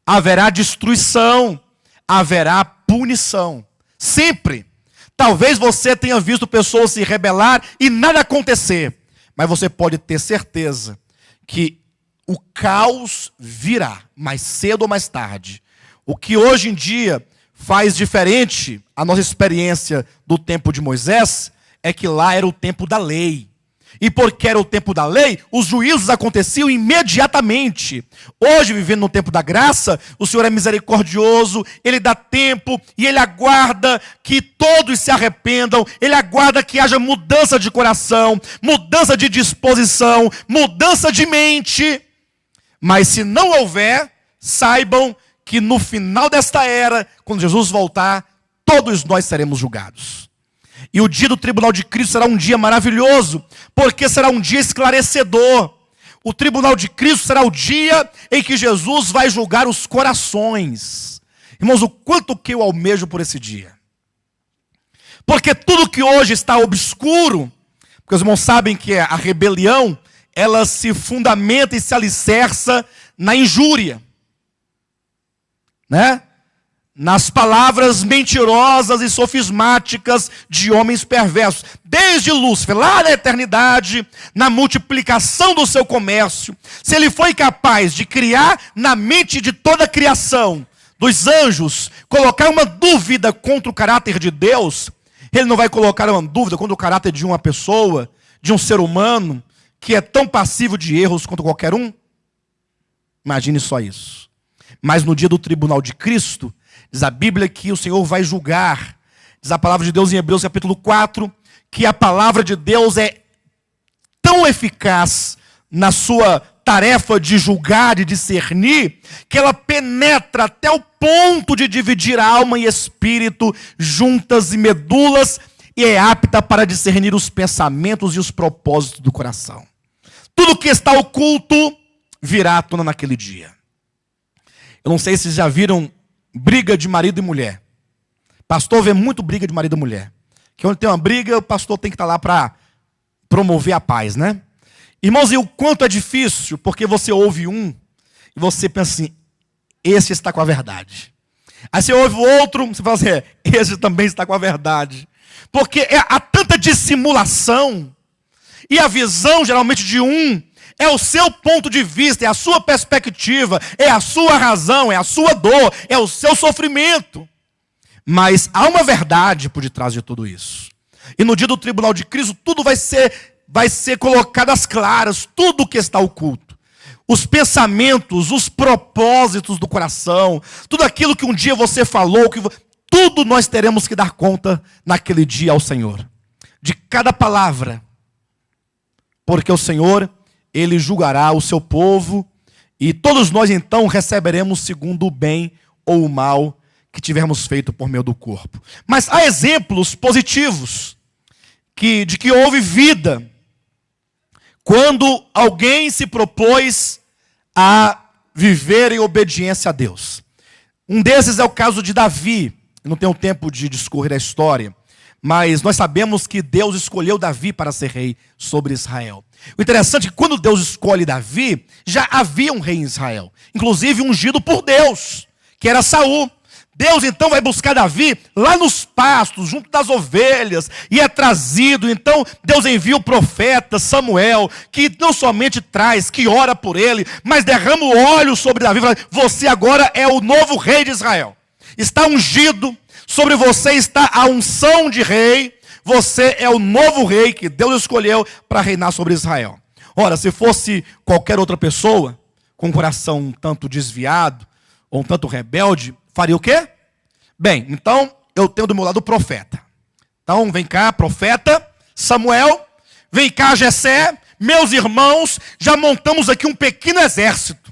haverá destruição, haverá punição. Sempre. Talvez você tenha visto pessoas se rebelar e nada acontecer, mas você pode ter certeza que o caos virá, mais cedo ou mais tarde. O que hoje em dia faz diferente a nossa experiência do tempo de Moisés é que lá era o tempo da lei. E porque era o tempo da lei, os juízos aconteciam imediatamente. Hoje, vivendo no tempo da graça, o Senhor é misericordioso, Ele dá tempo e Ele aguarda que todos se arrependam, Ele aguarda que haja mudança de coração, mudança de disposição, mudança de mente. Mas se não houver, saibam que no final desta era, quando Jesus voltar, todos nós seremos julgados. E o dia do tribunal de Cristo será um dia maravilhoso, porque será um dia esclarecedor. O tribunal de Cristo será o dia em que Jesus vai julgar os corações. Irmãos, o quanto que eu almejo por esse dia. Porque tudo que hoje está obscuro, porque os irmãos sabem que a rebelião, ela se fundamenta e se alicerça na injúria, né? Nas palavras mentirosas e sofismáticas de homens perversos. Desde Lúcifer, lá na eternidade, na multiplicação do seu comércio, se ele foi capaz de criar na mente de toda a criação, dos anjos, colocar uma dúvida contra o caráter de Deus, ele não vai colocar uma dúvida contra o caráter de uma pessoa, de um ser humano, que é tão passivo de erros quanto qualquer um? Imagine só isso. Mas no dia do tribunal de Cristo, diz a Bíblia que o Senhor vai julgar. Diz a palavra de Deus em Hebreus capítulo 4, que a palavra de Deus é tão eficaz na sua tarefa de julgar e discernir, que ela penetra até o ponto de dividir alma e espírito, juntas e medulas, e é apta para discernir os pensamentos e os propósitos do coração. Tudo que está oculto virá à tona naquele dia. Eu não sei se vocês já viram briga de marido e mulher. Pastor vê muito briga de marido e mulher. Que onde tem uma briga, o pastor tem que estar lá para promover a paz, né? Irmãos, e o quanto é difícil, porque você ouve um e você pensa assim, esse está com a verdade. Aí você ouve o outro, você fala assim, esse também está com a verdade. Porque há tanta dissimulação, e a visão geralmente de um é o seu ponto de vista, é a sua perspectiva, é a sua razão, é a sua dor, é o seu sofrimento. Mas há uma verdade por detrás de tudo isso. E no dia do tribunal de Cristo, tudo vai ser colocado às claras, tudo que está oculto. Os pensamentos, os propósitos do coração, tudo aquilo que um dia você falou, tudo nós teremos que dar conta naquele dia ao Senhor. De cada palavra. Porque o Senhor, Ele julgará o seu povo, e todos nós então receberemos segundo o bem ou o mal que tivermos feito por meio do corpo. Mas há exemplos positivos de que houve vida quando alguém se propôs a viver em obediência a Deus. Um desses é o caso de Davi. Eu não tenho tempo de discorrer a história, mas nós sabemos que Deus escolheu Davi para ser rei sobre Israel. O interessante é que quando Deus escolhe Davi, já havia um rei em Israel, inclusive ungido por Deus, que era Saul. Deus então vai buscar Davi lá nos pastos, junto das ovelhas, e é trazido. Então Deus envia o profeta Samuel, que não somente traz, que ora por ele, mas derrama o óleo sobre Davi, fala, você agora é o novo rei de Israel. Está ungido, sobre você está a unção de rei, você é o novo rei que Deus escolheu para reinar sobre Israel. Ora, se fosse qualquer outra pessoa, com o coração um tanto desviado, ou um tanto rebelde, faria o quê? Bem, então eu tenho do meu lado o profeta. Então, vem cá, profeta Samuel, vem cá, Jessé, meus irmãos, já montamos aqui um pequeno exército,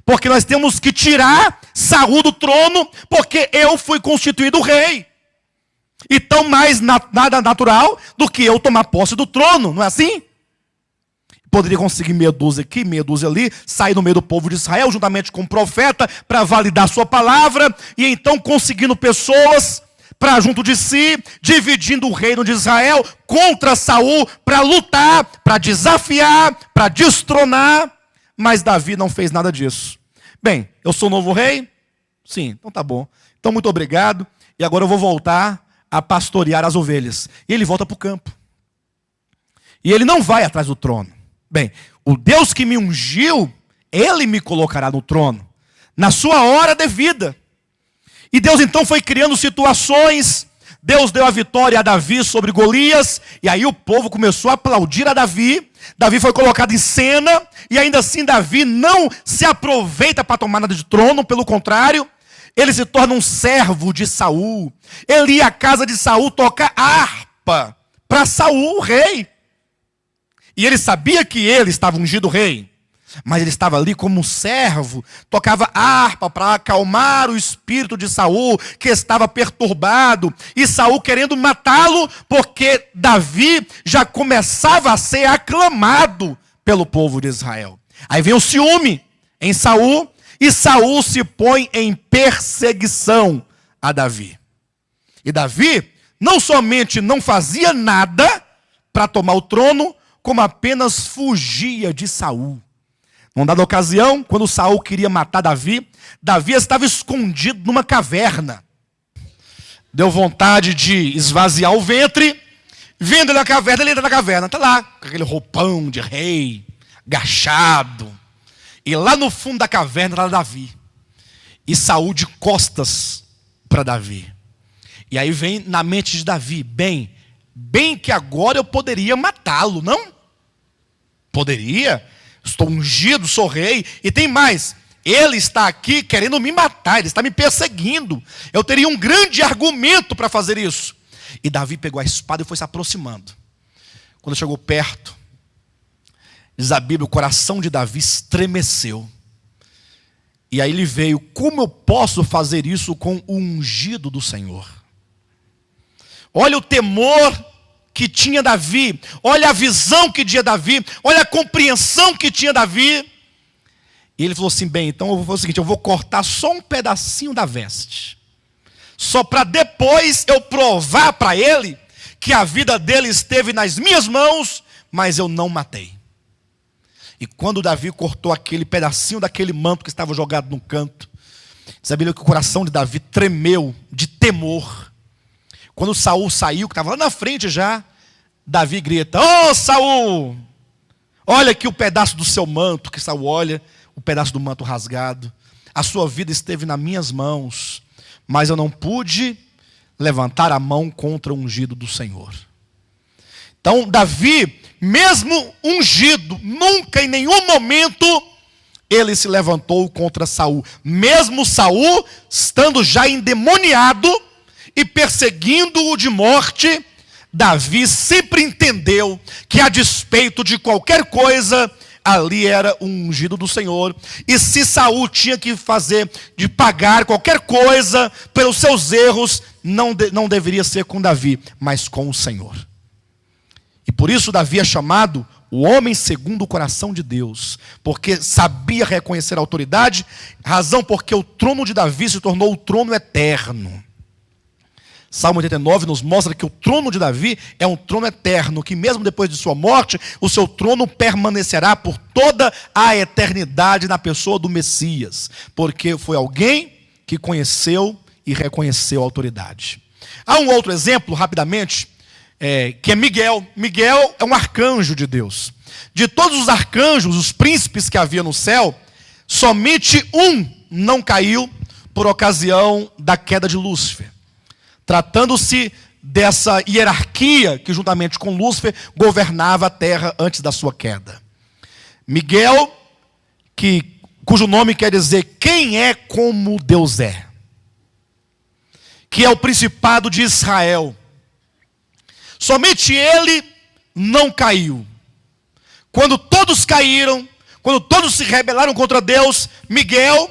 porque nós temos que tirar Saul do trono, porque eu fui constituído rei. Então, mais nada natural do que eu tomar posse do trono, não é assim? Poderia conseguir meia dúzia aqui, meia dúzia ali, sair no meio do povo de Israel, juntamente com o profeta, para validar sua palavra, e então conseguindo pessoas para junto de si, dividindo o reino de Israel contra Saul, para lutar, para desafiar, para destronar. Mas Davi não fez nada disso. Bem, eu sou o novo rei? Sim, então tá bom. Então muito obrigado, e agora eu vou voltar a pastorear as ovelhas. E ele volta para o campo. E ele não vai atrás do trono. Bem, o Deus que me ungiu, ele me colocará no trono, na sua hora devida. E Deus então foi criando situações. Deus deu a vitória a Davi sobre Golias, e aí o povo começou a aplaudir a Davi. Davi foi colocado em cena, e ainda assim Davi não se aproveita para tomar nada de trono, pelo contrário, ele se torna um servo de Saul. Ele ia à casa de Saul tocar harpa para Saul, o rei. E ele sabia que ele estava ungido rei, mas ele estava ali como um servo, tocava harpa para acalmar o espírito de Saul, que estava perturbado, e Saul querendo matá-lo, porque Davi já começava a ser aclamado pelo povo de Israel. Aí vem o ciúme em Saul, e Saul se põe em perseguição a Davi. E Davi não somente não fazia nada para tomar o trono, como apenas fugia de Saul. Numa dada ocasião, quando Saul queria matar Davi, Davi estava escondido numa caverna. Deu vontade de esvaziar o ventre, vendo ele na caverna, ele entra na caverna, está lá, com aquele roupão de rei, agachado. E lá no fundo da caverna está Davi. E Saul de costas para Davi. E aí vem na mente de Davi, bem que agora eu poderia matá-lo, não? Poderia, estou ungido, sou rei, e tem mais, ele está aqui querendo me matar, ele está me perseguindo, eu teria um grande argumento para fazer isso. E Davi pegou a espada e foi se aproximando. Quando chegou perto, diz a Bíblia, o coração de Davi estremeceu. E aí ele veio, como eu posso fazer isso com o ungido do Senhor? Olha o temor que tinha Davi, olha a visão que tinha Davi, olha a compreensão que tinha Davi. E ele falou assim, bem, então eu vou fazer o seguinte, eu vou cortar só um pedacinho da veste, só para depois eu provar para ele que a vida dele esteve nas minhas mãos, mas eu não matei. E quando Davi cortou aquele pedacinho daquele manto que estava jogado no canto, sabia que o coração de Davi tremeu de temor. Quando Saul saiu, que estava lá na frente já, Davi grita, ô Saul, olha aqui o pedaço do seu manto, que Saul olha, o pedaço do manto rasgado, a sua vida esteve nas minhas mãos, mas eu não pude levantar a mão contra o ungido do Senhor. Então Davi, mesmo ungido, nunca em nenhum momento ele se levantou contra Saul, mesmo Saul estando já endemoniado e perseguindo-o de morte, Davi sempre entendeu que a despeito de qualquer coisa, ali era um ungido do Senhor. E se Saul tinha que fazer, de pagar qualquer coisa pelos seus erros, não deveria ser com Davi, mas com o Senhor. E por isso Davi é chamado o homem segundo o coração de Deus, porque sabia reconhecer a autoridade, razão porque o trono de Davi se tornou o trono eterno. Salmo 89 nos mostra que o trono de Davi é um trono eterno, que mesmo depois de sua morte, o seu trono permanecerá por toda a eternidade na pessoa do Messias, porque foi alguém que conheceu e reconheceu a autoridade. Há um outro exemplo, rapidamente, que é Miguel. Miguel é um arcanjo de Deus. De todos os arcanjos, os príncipes que havia no céu, somente um não caiu por ocasião da queda de Lúcifer. Tratando-se dessa hierarquia que juntamente com Lúcifer governava a terra antes da sua queda. Miguel, cujo nome quer dizer quem é como Deus é, que é o principado de Israel. Somente ele não caiu. Quando todos caíram, quando todos se rebelaram contra Deus, Miguel,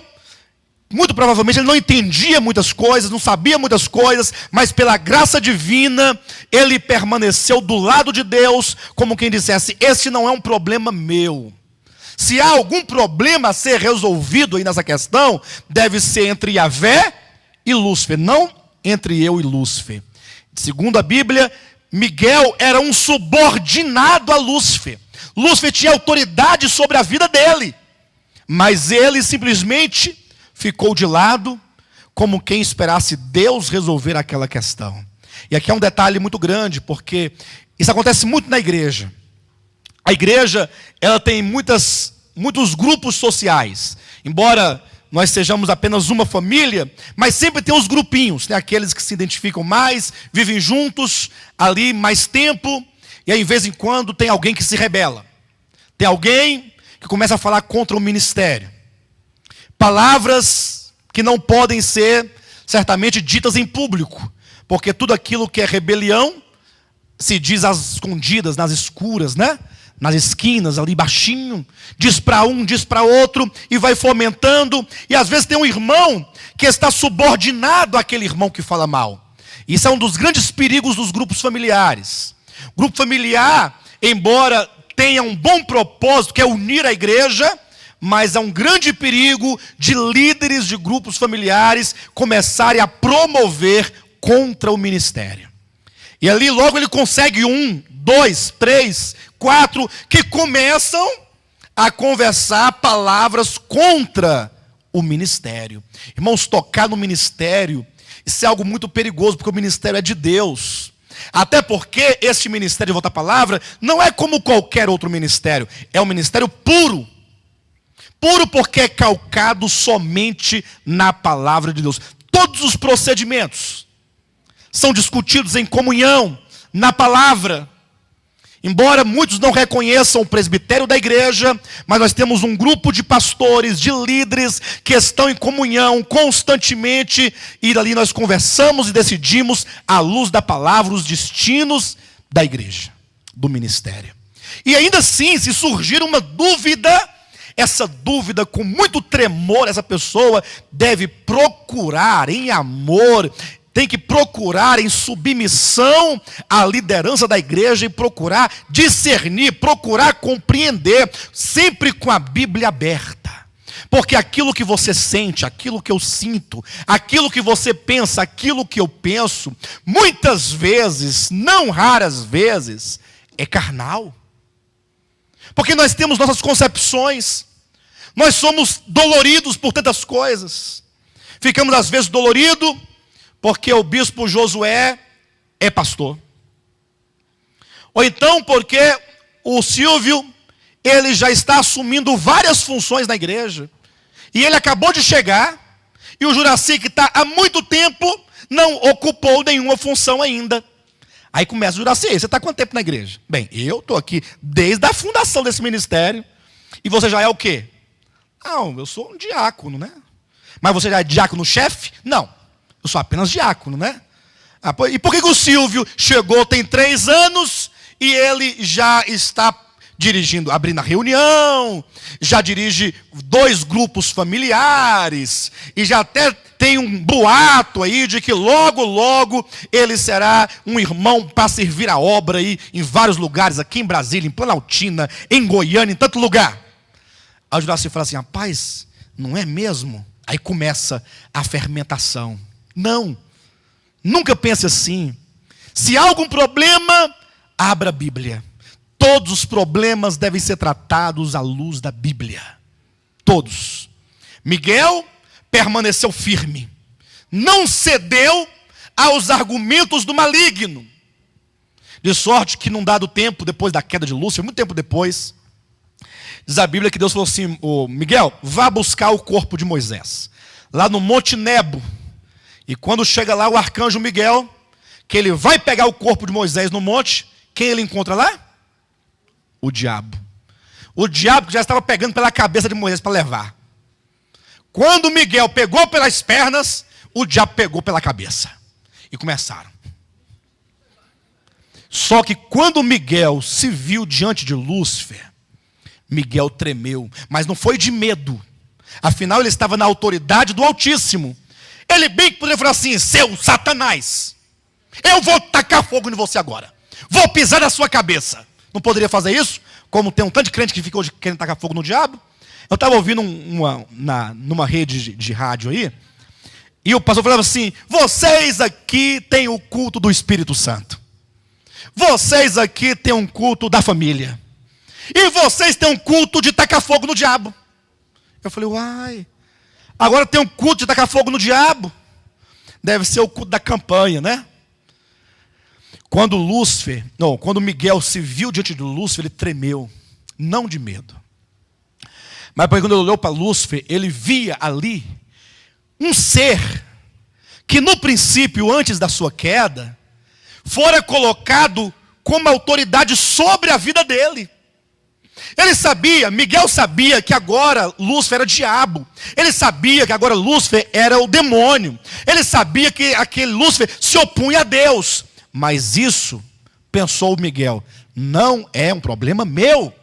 muito provavelmente ele não entendia muitas coisas, não sabia muitas coisas, mas pela graça divina, ele permaneceu do lado de Deus, como quem dissesse, esse não é um problema meu. Se há algum problema a ser resolvido aí nessa questão, deve ser entre Yahvé e Lúcifer, não entre eu e Lúcifer. Segundo a Bíblia, Miguel era um subordinado a Lúcifer. Lúcifer tinha autoridade sobre a vida dele, mas ele simplesmente ficou de lado, como quem esperasse Deus resolver aquela questão. E aqui é um detalhe muito grande, porque isso acontece muito na igreja. A igreja, ela tem muitos grupos sociais. Embora nós sejamos apenas uma família, mas sempre tem os grupinhos. Tem aqueles que se identificam mais, vivem juntos, ali mais tempo, e aí, de vez em quando, tem alguém que se rebela. Tem alguém que começa a falar contra o ministério. Palavras que não podem ser, certamente, ditas em público. Porque tudo aquilo que é rebelião, se diz às escondidas, nas escuras, né? Nas esquinas, ali baixinho. Diz para um, diz para outro, e vai fomentando. E às vezes tem um irmão que está subordinado àquele irmão que fala mal. Isso é um dos grandes perigos dos grupos familiares. O grupo familiar, embora tenha um bom propósito, que é unir a igreja, mas há um grande perigo de líderes de grupos familiares começarem a promover contra o ministério. E ali logo ele consegue 1, 2, 3, 4, que começam a conversar palavras contra o ministério. Irmãos, tocar no ministério, isso é algo muito perigoso, porque o ministério é de Deus. Até porque este ministério, de volta à palavra, não é como qualquer outro ministério. É um ministério puro. Puro porque é calcado somente na palavra de Deus. Todos os procedimentos são discutidos em comunhão, na palavra. Embora muitos não reconheçam o presbitério da igreja, mas nós temos um grupo de pastores, de líderes, que estão em comunhão constantemente, e ali nós conversamos e decidimos, à luz da palavra, os destinos da igreja, do ministério. E ainda assim, se surgir uma dúvida, essa dúvida, com muito tremor, essa pessoa deve procurar em amor, tem que procurar em submissão à liderança da igreja e procurar discernir, procurar compreender, sempre com a Bíblia aberta. Porque aquilo que você sente, aquilo que eu sinto, aquilo que você pensa, aquilo que eu penso, muitas vezes, não raras vezes, é carnal. Porque nós temos nossas concepções, nós somos doloridos por tantas coisas. Ficamos às vezes doloridos porque o bispo Josué é pastor. Ou então porque o Silvio, ele já está assumindo várias funções na igreja. E ele acabou de chegar, e o Juraci, que está há muito tempo, não ocupou nenhuma função ainda. Aí começa o Juraci, você está há quanto tempo na igreja? Bem, eu estou aqui desde a fundação desse ministério. E você já é o quê? Não, eu sou um diácono, né? Mas você já é diácono-chefe? Não, eu sou apenas diácono, né? E por que o Silvio chegou, tem 3 anos, e ele já está dirigindo, abrindo a reunião, já dirige 2 grupos familiares, e já até tem um boato aí de que logo, logo ele será um irmão para servir a obra aí em vários lugares, aqui em Brasília, em Planaltina, em Goiânia, em tanto lugar. Aí o Juraci fala assim, rapaz, não é mesmo? Aí começa a fermentação. Não, nunca pense assim. Se há algum problema, abra a Bíblia. Todos os problemas devem ser tratados à luz da Bíblia. Todos. Miguel permaneceu firme. Não cedeu aos argumentos do maligno. De sorte que num dado tempo, depois da queda de Lúcifer, muito tempo depois, diz a Bíblia que Deus falou assim, Miguel, vá buscar o corpo de Moisés, lá no Monte Nebo. E quando chega lá o arcanjo Miguel, que ele vai pegar o corpo de Moisés no monte, quem ele encontra lá? O diabo. O diabo que já estava pegando pela cabeça de Moisés para levar. Quando Miguel pegou pelas pernas, o diabo pegou pela cabeça. E começaram. Só que quando Miguel se viu diante de Lúcifer, Miguel tremeu, mas não foi de medo. Afinal, ele estava na autoridade do Altíssimo. Ele bem que poderia falar assim: seu Satanás, eu vou tacar fogo em você agora. Vou pisar na sua cabeça. Não poderia fazer isso? Como tem um tanto de crente que ficou querendo tacar fogo no diabo. Eu estava ouvindo numa rede de rádio aí, e o pastor falava assim: vocês aqui têm o culto do Espírito Santo. Vocês aqui têm um culto da família. E vocês têm um culto de tacar fogo no diabo. Eu falei: uai, agora tem um culto de tacar fogo no diabo? Deve ser o culto da campanha, né? Quando Miguel se viu diante de Lúcifer, ele tremeu, não de medo. Mas quando ele olhou para Lúcifer, ele via ali um ser que no princípio, antes da sua queda, fora colocado como autoridade sobre a vida dele. Miguel sabia que agora Lúcifer era diabo. Ele sabia que agora Lúcifer era o demônio. Ele sabia que aquele Lúcifer se opunha a Deus. Mas isso, pensou Miguel, não é um problema meu.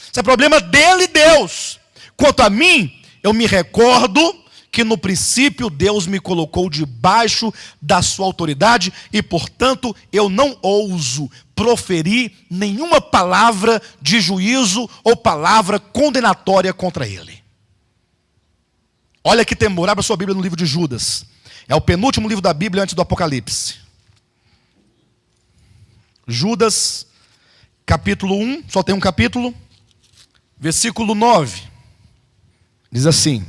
Isso é problema dele e Deus. Quanto a mim, eu me recordo que no princípio Deus me colocou debaixo da sua autoridade e, portanto, eu não ouso proferir nenhuma palavra de juízo ou palavra condenatória contra ele. Olha que temor, abra sua Bíblia no livro de Judas. É o penúltimo livro da Bíblia antes do Apocalipse. Judas, capítulo 1, só tem um capítulo, versículo 9. Diz assim: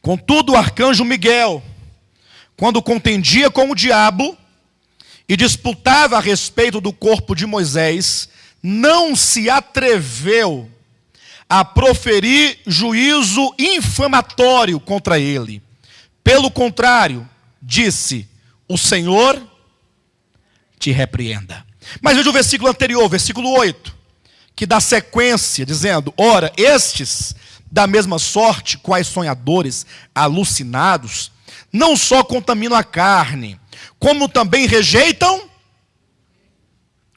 contudo, o arcanjo Miguel, quando contendia com o diabo e disputava a respeito do corpo de Moisés, não se atreveu a proferir juízo infamatório contra ele. Pelo contrário, disse: o Senhor te repreenda. Mas veja o versículo anterior, versículo 8, que dá sequência, dizendo: ora, estes, da mesma sorte, quais sonhadores alucinados, não só contaminam a carne, como também rejeitam,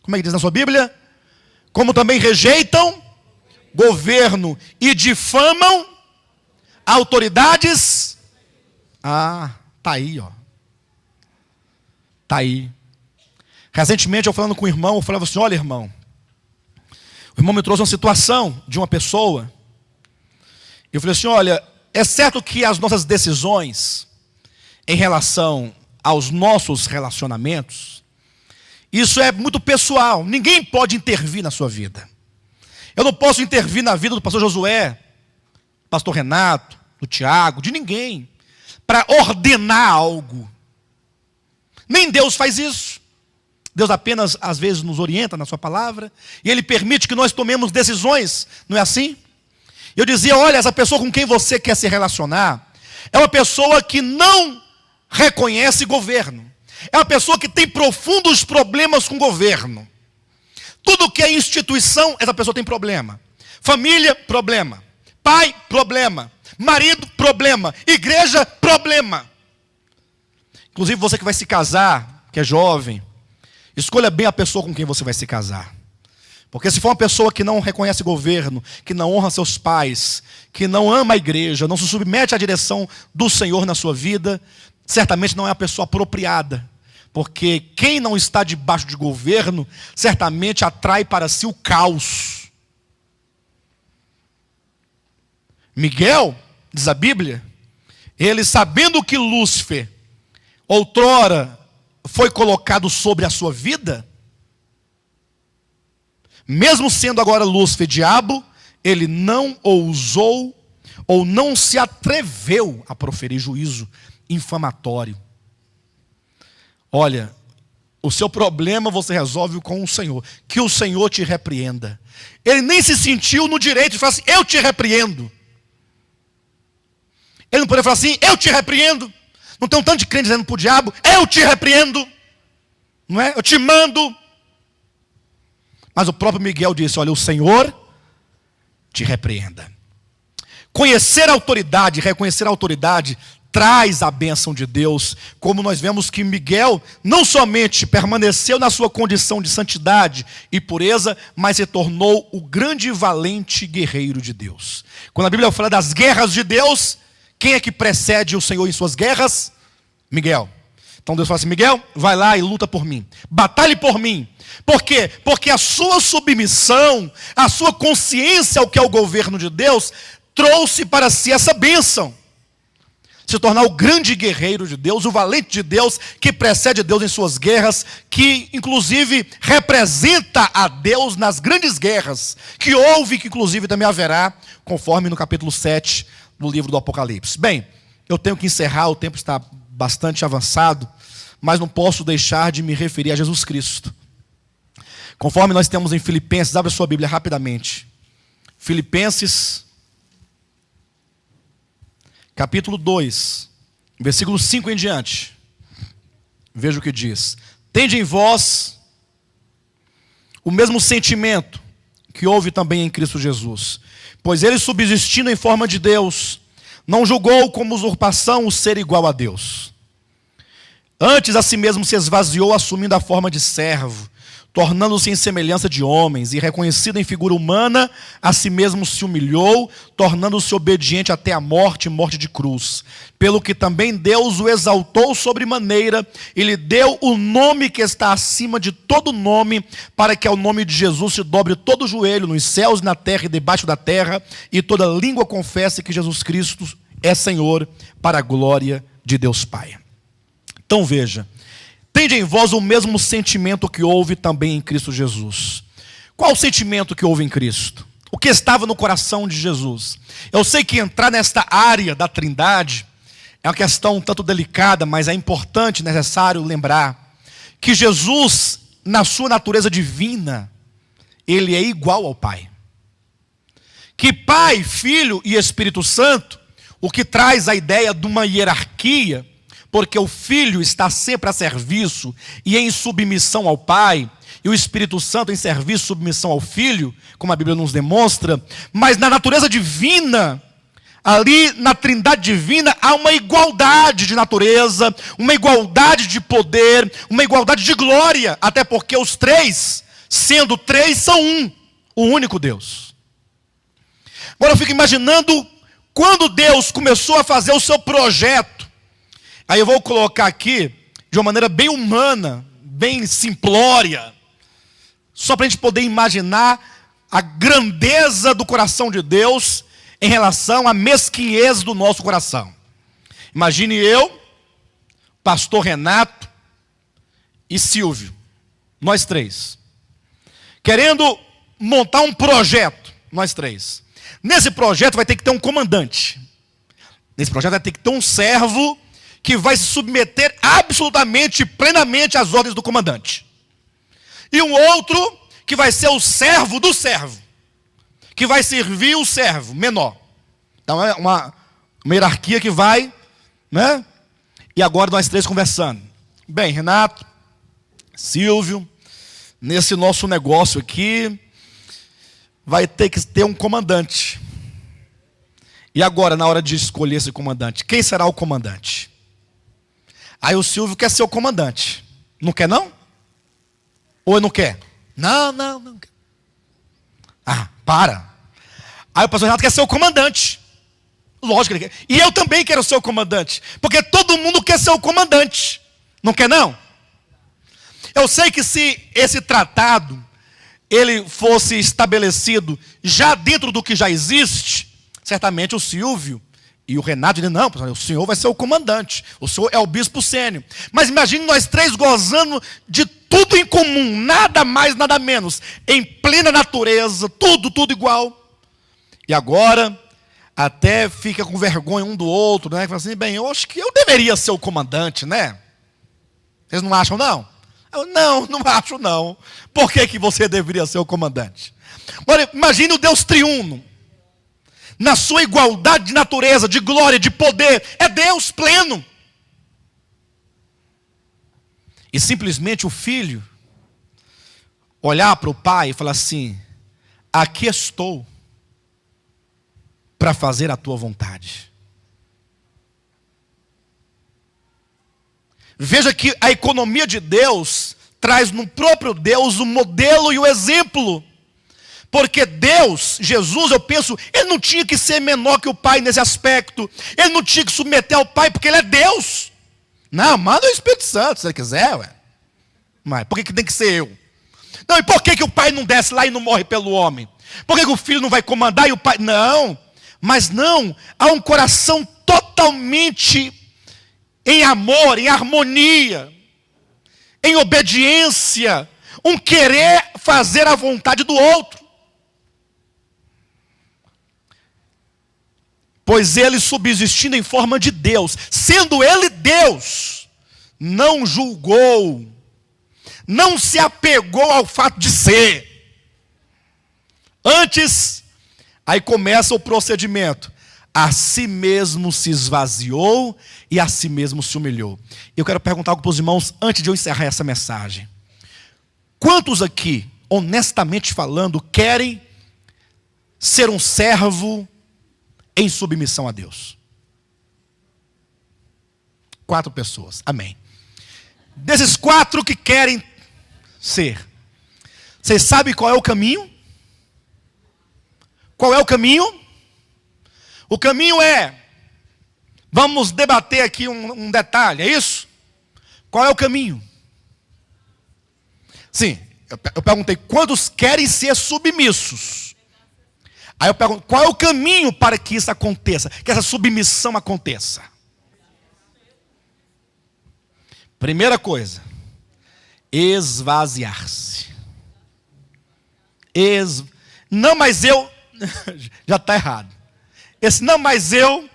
como é que diz na sua Bíblia? Como também rejeitam governo e difamam autoridades. Ah, tá aí, ó. Tá aí. Recentemente eu falando com o irmão, eu falava assim: olha, irmão, o irmão me trouxe uma situação de uma pessoa. Eu falei assim: olha, é certo que as nossas decisões em relação aos nossos relacionamentos, isso é muito pessoal. Ninguém pode intervir na sua vida. Eu não posso intervir na vida do pastor Josué, do pastor Renato, do Tiago, de ninguém, para ordenar algo. Nem Deus faz isso. Deus apenas, às vezes, nos orienta na sua palavra, e Ele permite que nós tomemos decisões, não é assim? Eu dizia: olha, essa pessoa com quem você quer se relacionar, é uma pessoa que não reconhece governo. É uma pessoa que tem profundos problemas com governo. Tudo que é instituição, essa pessoa tem problema. Família, problema. Pai, problema. Marido, problema. Igreja, problema. Inclusive você que vai se casar, que é jovem, escolha bem a pessoa com quem você vai se casar. Porque se for uma pessoa que não reconhece governo, que não honra seus pais, que não ama a igreja, não se submete à direção do Senhor na sua vida, certamente não é a pessoa apropriada. Porque quem não está debaixo de governo, certamente atrai para si o caos. Miguel, diz a Bíblia, ele, sabendo que Lúcifer outrora foi colocado sobre a sua vida, mesmo sendo agora Lúcifer diabo, ele não ousou ou não se atreveu a proferir juízo infamatório. Olha, o seu problema você resolve com o Senhor. Que o Senhor te repreenda. Ele nem se sentiu no direito de falar assim: eu te repreendo. Ele não poderia falar assim: eu te repreendo. Não tem um tanto de crente dizendo para o diabo: eu te repreendo. Não é? Eu te mando. Mas o próprio Miguel disse: olha, o Senhor te repreenda. Conhecer a autoridade, reconhecer a autoridade, traz a bênção de Deus, como nós vemos que Miguel não somente permaneceu na sua condição de santidade e pureza, mas se tornou o grande e valente guerreiro de Deus. Quando a Bíblia fala das guerras de Deus, quem é que precede o Senhor em suas guerras? Miguel. Então Deus fala assim: Miguel, vai lá e luta por mim, batalhe por mim. Por quê? Porque a sua submissão, a sua consciência ao que é o governo de Deus, trouxe para si essa bênção. Se tornar o grande guerreiro de Deus, o valente de Deus, que precede Deus em suas guerras, que inclusive representa a Deus nas grandes guerras, que houve e que inclusive também haverá, conforme no capítulo 7 do livro do Apocalipse. Bem, eu tenho que encerrar, o tempo está bastante avançado, mas não posso deixar de me referir a Jesus Cristo. Conforme nós temos em Filipenses, abre a sua Bíblia rapidamente. Filipenses capítulo 2, versículo 5 em diante. Veja o que diz: tende em vós o mesmo sentimento que houve também em Cristo Jesus, pois ele, subsistindo em forma de Deus, não julgou como usurpação o ser igual a Deus. Antes a si mesmo se esvaziou, assumindo a forma de servo, tornando-se em semelhança de homens, e reconhecido em figura humana, a si mesmo se humilhou, tornando-se obediente até a morte, morte de cruz. Pelo que também Deus o exaltou sobremaneira, e lhe deu o nome que está acima de todo nome, para que ao nome de Jesus se dobre todo o joelho, nos céus, na terra e debaixo da terra, e toda língua confesse que Jesus Cristo é Senhor, para a glória de Deus Pai. Então veja: tende em vós o mesmo sentimento que houve também em Cristo Jesus. Qual o sentimento que houve em Cristo? O que estava no coração de Jesus? Eu sei que entrar nesta área da Trindade é uma questão um tanto delicada, mas é importante, necessário lembrar que Jesus, na sua natureza divina, ele é igual ao Pai. Que Pai, Filho e Espírito Santo, o que traz a ideia de uma hierarquia, porque o Filho está sempre a serviço e em submissão ao Pai, e o Espírito Santo em serviço e submissão ao Filho, como a Bíblia nos demonstra. Mas na natureza divina, ali na Trindade divina, há uma igualdade de natureza, uma igualdade de poder, uma igualdade de glória, até porque os três, sendo três, são um, o único Deus. Agora eu fico imaginando quando Deus começou a fazer o seu projeto. Aí eu vou colocar aqui, de uma maneira bem humana, bem simplória, só para a gente poder imaginar a grandeza do coração de Deus em relação à mesquinhez do nosso coração. Imagine eu, pastor Renato e Silvio, nós três, querendo montar um projeto, nós três. Nesse projeto vai ter que ter um comandante. Nesse projeto vai ter que ter um servo que vai se submeter absolutamente, plenamente às ordens do comandante. E um outro que vai ser o servo do servo, que vai servir o servo menor. Então é uma hierarquia que vai, né? E agora nós três conversando. Bem, Renato, Silvio, nesse nosso negócio aqui, vai ter que ter um comandante. E agora, na hora de escolher esse comandante, quem será o comandante? Aí o Silvio quer ser o comandante. Não quer não? Ou não quer? Não quer. Ah, para. Aí o pastor Renato quer ser o comandante. Lógico que ele quer. E eu também quero ser o comandante. Porque todo mundo quer ser o comandante. Não quer não? Eu sei que se esse tratado ele fosse estabelecido já dentro do que já existe, certamente o Silvio e o Renato dizem: não, o senhor vai ser o comandante, o senhor é o bispo sênior. Mas imagine nós três gozando de tudo em comum, nada mais, nada menos, em plena natureza, tudo igual. E agora, até fica com vergonha um do outro, né? Fala assim: bem, eu acho que eu deveria ser o comandante, né? Vocês não acham, não? Eu, não acho, não. Por que você deveria ser o comandante? Agora, imagine o Deus triuno, na sua igualdade de natureza, de glória, de poder, é Deus pleno. E simplesmente o filho olhar para o pai e falar assim: aqui estou para fazer a tua vontade. Veja que a economia de Deus traz no próprio Deus o modelo e o exemplo. Porque Deus, Jesus, eu penso, ele não tinha que ser menor que o Pai nesse aspecto. Ele não tinha que submeter ao Pai, porque ele é Deus. Não, manda o Espírito Santo, se ele quiser, ué. Mas por que tem que ser eu? Não, e por que o Pai não desce lá e não morre pelo homem? Por que o Filho não vai comandar e o Pai... Não, mas não, há um coração totalmente em amor, em harmonia, em obediência, um querer fazer a vontade do outro. Pois ele, subsistindo em forma de Deus, sendo ele Deus, não julgou, não se apegou ao fato de ser. Antes, aí começa o procedimento. A si mesmo se esvaziou e a si mesmo se humilhou. Eu quero perguntar algo para os irmãos antes de eu encerrar essa mensagem. Quantos aqui, honestamente falando, querem ser um servo em submissão a Deus? 4 pessoas, amém. Desses 4 que querem ser, vocês sabem qual é o caminho? Qual é o caminho? O caminho é, vamos debater aqui um detalhe, é isso? Qual é o caminho? Sim, eu perguntei, quantos querem ser submissos? Aí eu pergunto, qual é o caminho para que isso aconteça? Que essa submissão aconteça? Primeira coisa, esvaziar-se. Não, mas eu... já está errado. Não, mas eu...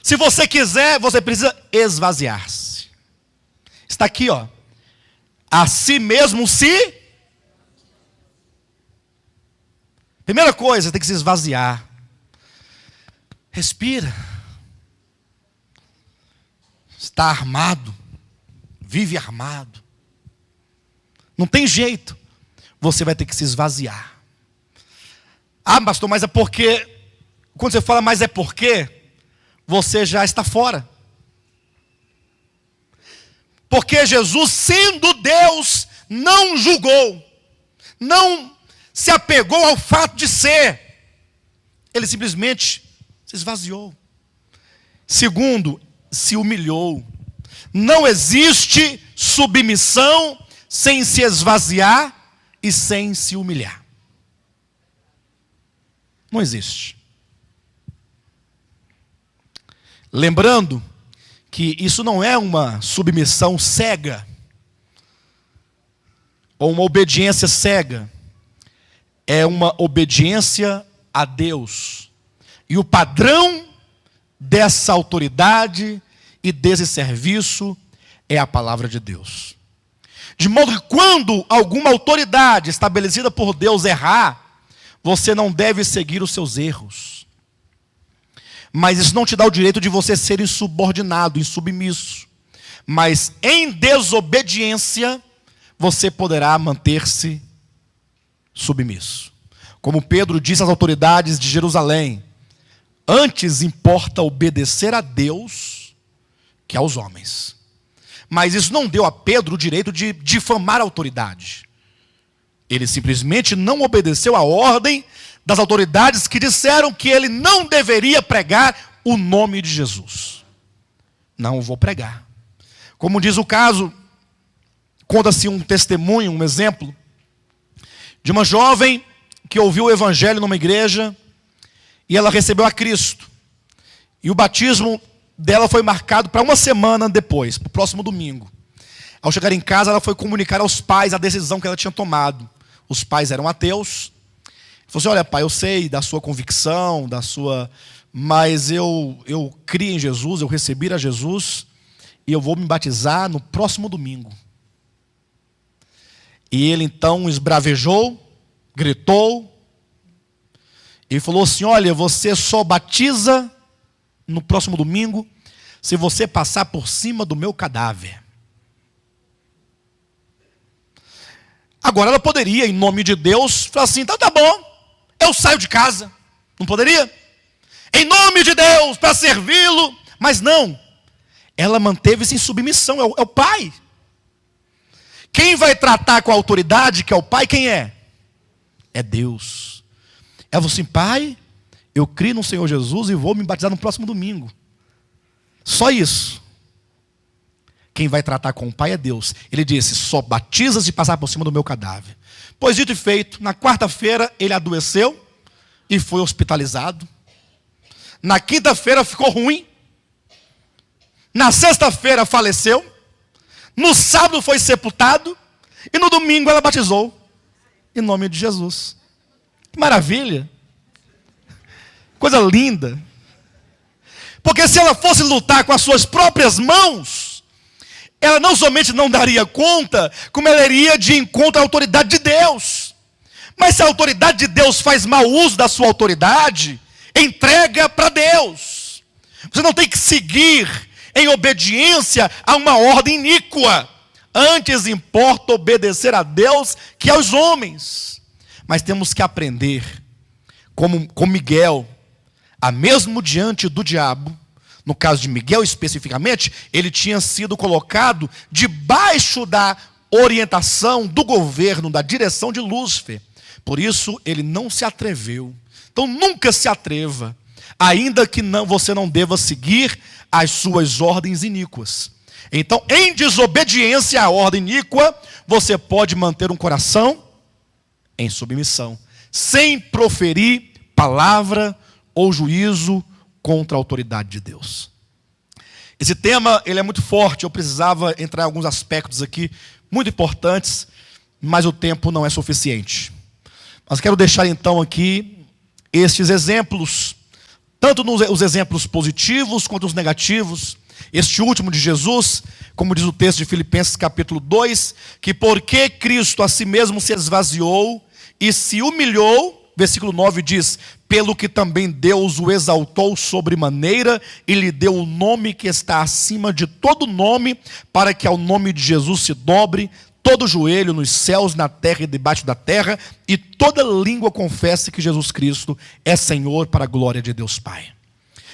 Se você quiser, você precisa esvaziar-se. Está aqui, ó. A si mesmo se... Primeira coisa, tem que se esvaziar. Respira. Está armado. Vive armado. Não tem jeito. Você vai ter que se esvaziar. Ah, pastor, mas é porque... Quando você fala mas é porque, você já está fora. Porque Jesus, sendo Deus, não julgou. Não se apegou ao fato de ser. Ele simplesmente se esvaziou. Segundo, se humilhou. Não existe submissão sem se esvaziar e sem se humilhar. Não existe. Lembrando que isso não é uma submissão cega, ou uma obediência cega. É uma obediência a Deus. E o padrão dessa autoridade e desse serviço é a palavra de Deus. De modo que quando alguma autoridade estabelecida por Deus errar, você não deve seguir os seus erros. Mas isso não te dá o direito de você ser insubordinado, insubmisso. Mas em desobediência, você poderá manter-se submisso. Como Pedro disse às autoridades de Jerusalém, antes importa obedecer a Deus que aos homens. Mas isso não deu a Pedro o direito de difamar a autoridade. Ele simplesmente não obedeceu à ordem das autoridades que disseram que ele não deveria pregar o nome de Jesus. Não vou pregar. Como diz o caso, conta-se um testemunho, um exemplo, de uma jovem que ouviu o evangelho numa igreja e ela recebeu a Cristo. E o batismo dela foi marcado para uma semana depois, para o próximo domingo. Ao chegar em casa, ela foi comunicar aos pais a decisão que ela tinha tomado. Os pais eram ateus. Falou assim, olha pai, eu sei da sua convicção, mas eu criei em Jesus, eu recebi a Jesus, e eu vou me batizar no próximo domingo. E ele então esbravejou, gritou, e falou assim, olha, você só batiza no próximo domingo, se você passar por cima do meu cadáver. Agora ela poderia, em nome de Deus, falar assim, então tá bom, eu saio de casa. Não poderia? Em nome de Deus, para servi-lo. Mas não. ela manteve-se em submissão, é o pai. Quem vai tratar com a autoridade, que é o pai, quem é? É Deus. Ela falou assim: pai, eu creio no Senhor Jesus e vou me batizar no próximo domingo. Só isso. Quem vai tratar com o pai é Deus. Ele disse: só batizas de passar por cima do meu cadáver. Pois dito e feito, na quarta-feira ele adoeceu e foi hospitalizado. Na quinta-feira ficou ruim. Na sexta-feira faleceu. No sábado foi sepultado. E no domingo ela batizou. Em nome de Jesus. Que maravilha. Coisa linda. Porque se ela fosse lutar com as suas próprias mãos, ela não somente não daria conta, como ela iria de encontro à autoridade de Deus. Mas se a autoridade de Deus faz mau uso da sua autoridade, entrega para Deus. Você não tem que seguir em obediência a uma ordem iníqua. Antes importa obedecer a Deus que aos homens. Mas temos que aprender, como com Miguel, a mesmo diante do diabo. No caso de Miguel especificamente, ele tinha sido colocado debaixo da orientação do governo, da direção de Lúcifer. Por isso ele não se atreveu. Então nunca se atreva, ainda que você não deva seguir as suas ordens iníquas. Então, em desobediência à ordem iníqua, você pode manter um coração em submissão, sem proferir palavra ou juízo contra a autoridade de Deus. Esse tema, ele é muito forte. Eu precisava entrar em alguns aspectos aqui muito importantes, mas o tempo não é suficiente. Mas quero deixar então aqui estes exemplos, tanto os exemplos positivos quanto os negativos. Este último de Jesus, como diz o texto de Filipenses capítulo 2, que porque Cristo a si mesmo se esvaziou e se humilhou, versículo 9 diz: pelo que também Deus o exaltou sobremaneira e lhe deu o nome que está acima de todo nome, para que ao nome de Jesus se dobre todo joelho nos céus, na terra e debaixo da terra, e toda língua confesse que Jesus Cristo é Senhor, para a glória de Deus Pai.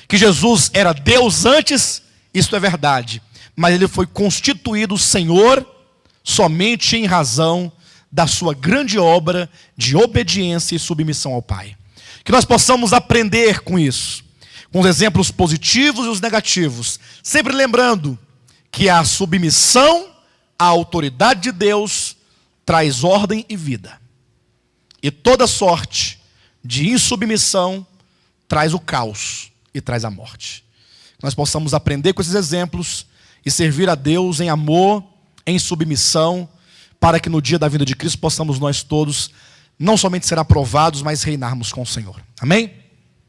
Que Jesus era Deus antes, isso é verdade, mas ele foi constituído Senhor somente em razão da sua grande obra de obediência e submissão ao Pai. Que nós possamos aprender com isso, com os exemplos positivos e os negativos, sempre lembrando que a submissão à autoridade de Deus traz ordem e vida, e toda sorte de insubmissão traz o caos e traz a morte. Que nós possamos aprender com esses exemplos e servir a Deus em amor, em submissão, para que no dia da vinda de Cristo possamos nós todos não somente ser aprovados, mas reinarmos com o Senhor. Amém?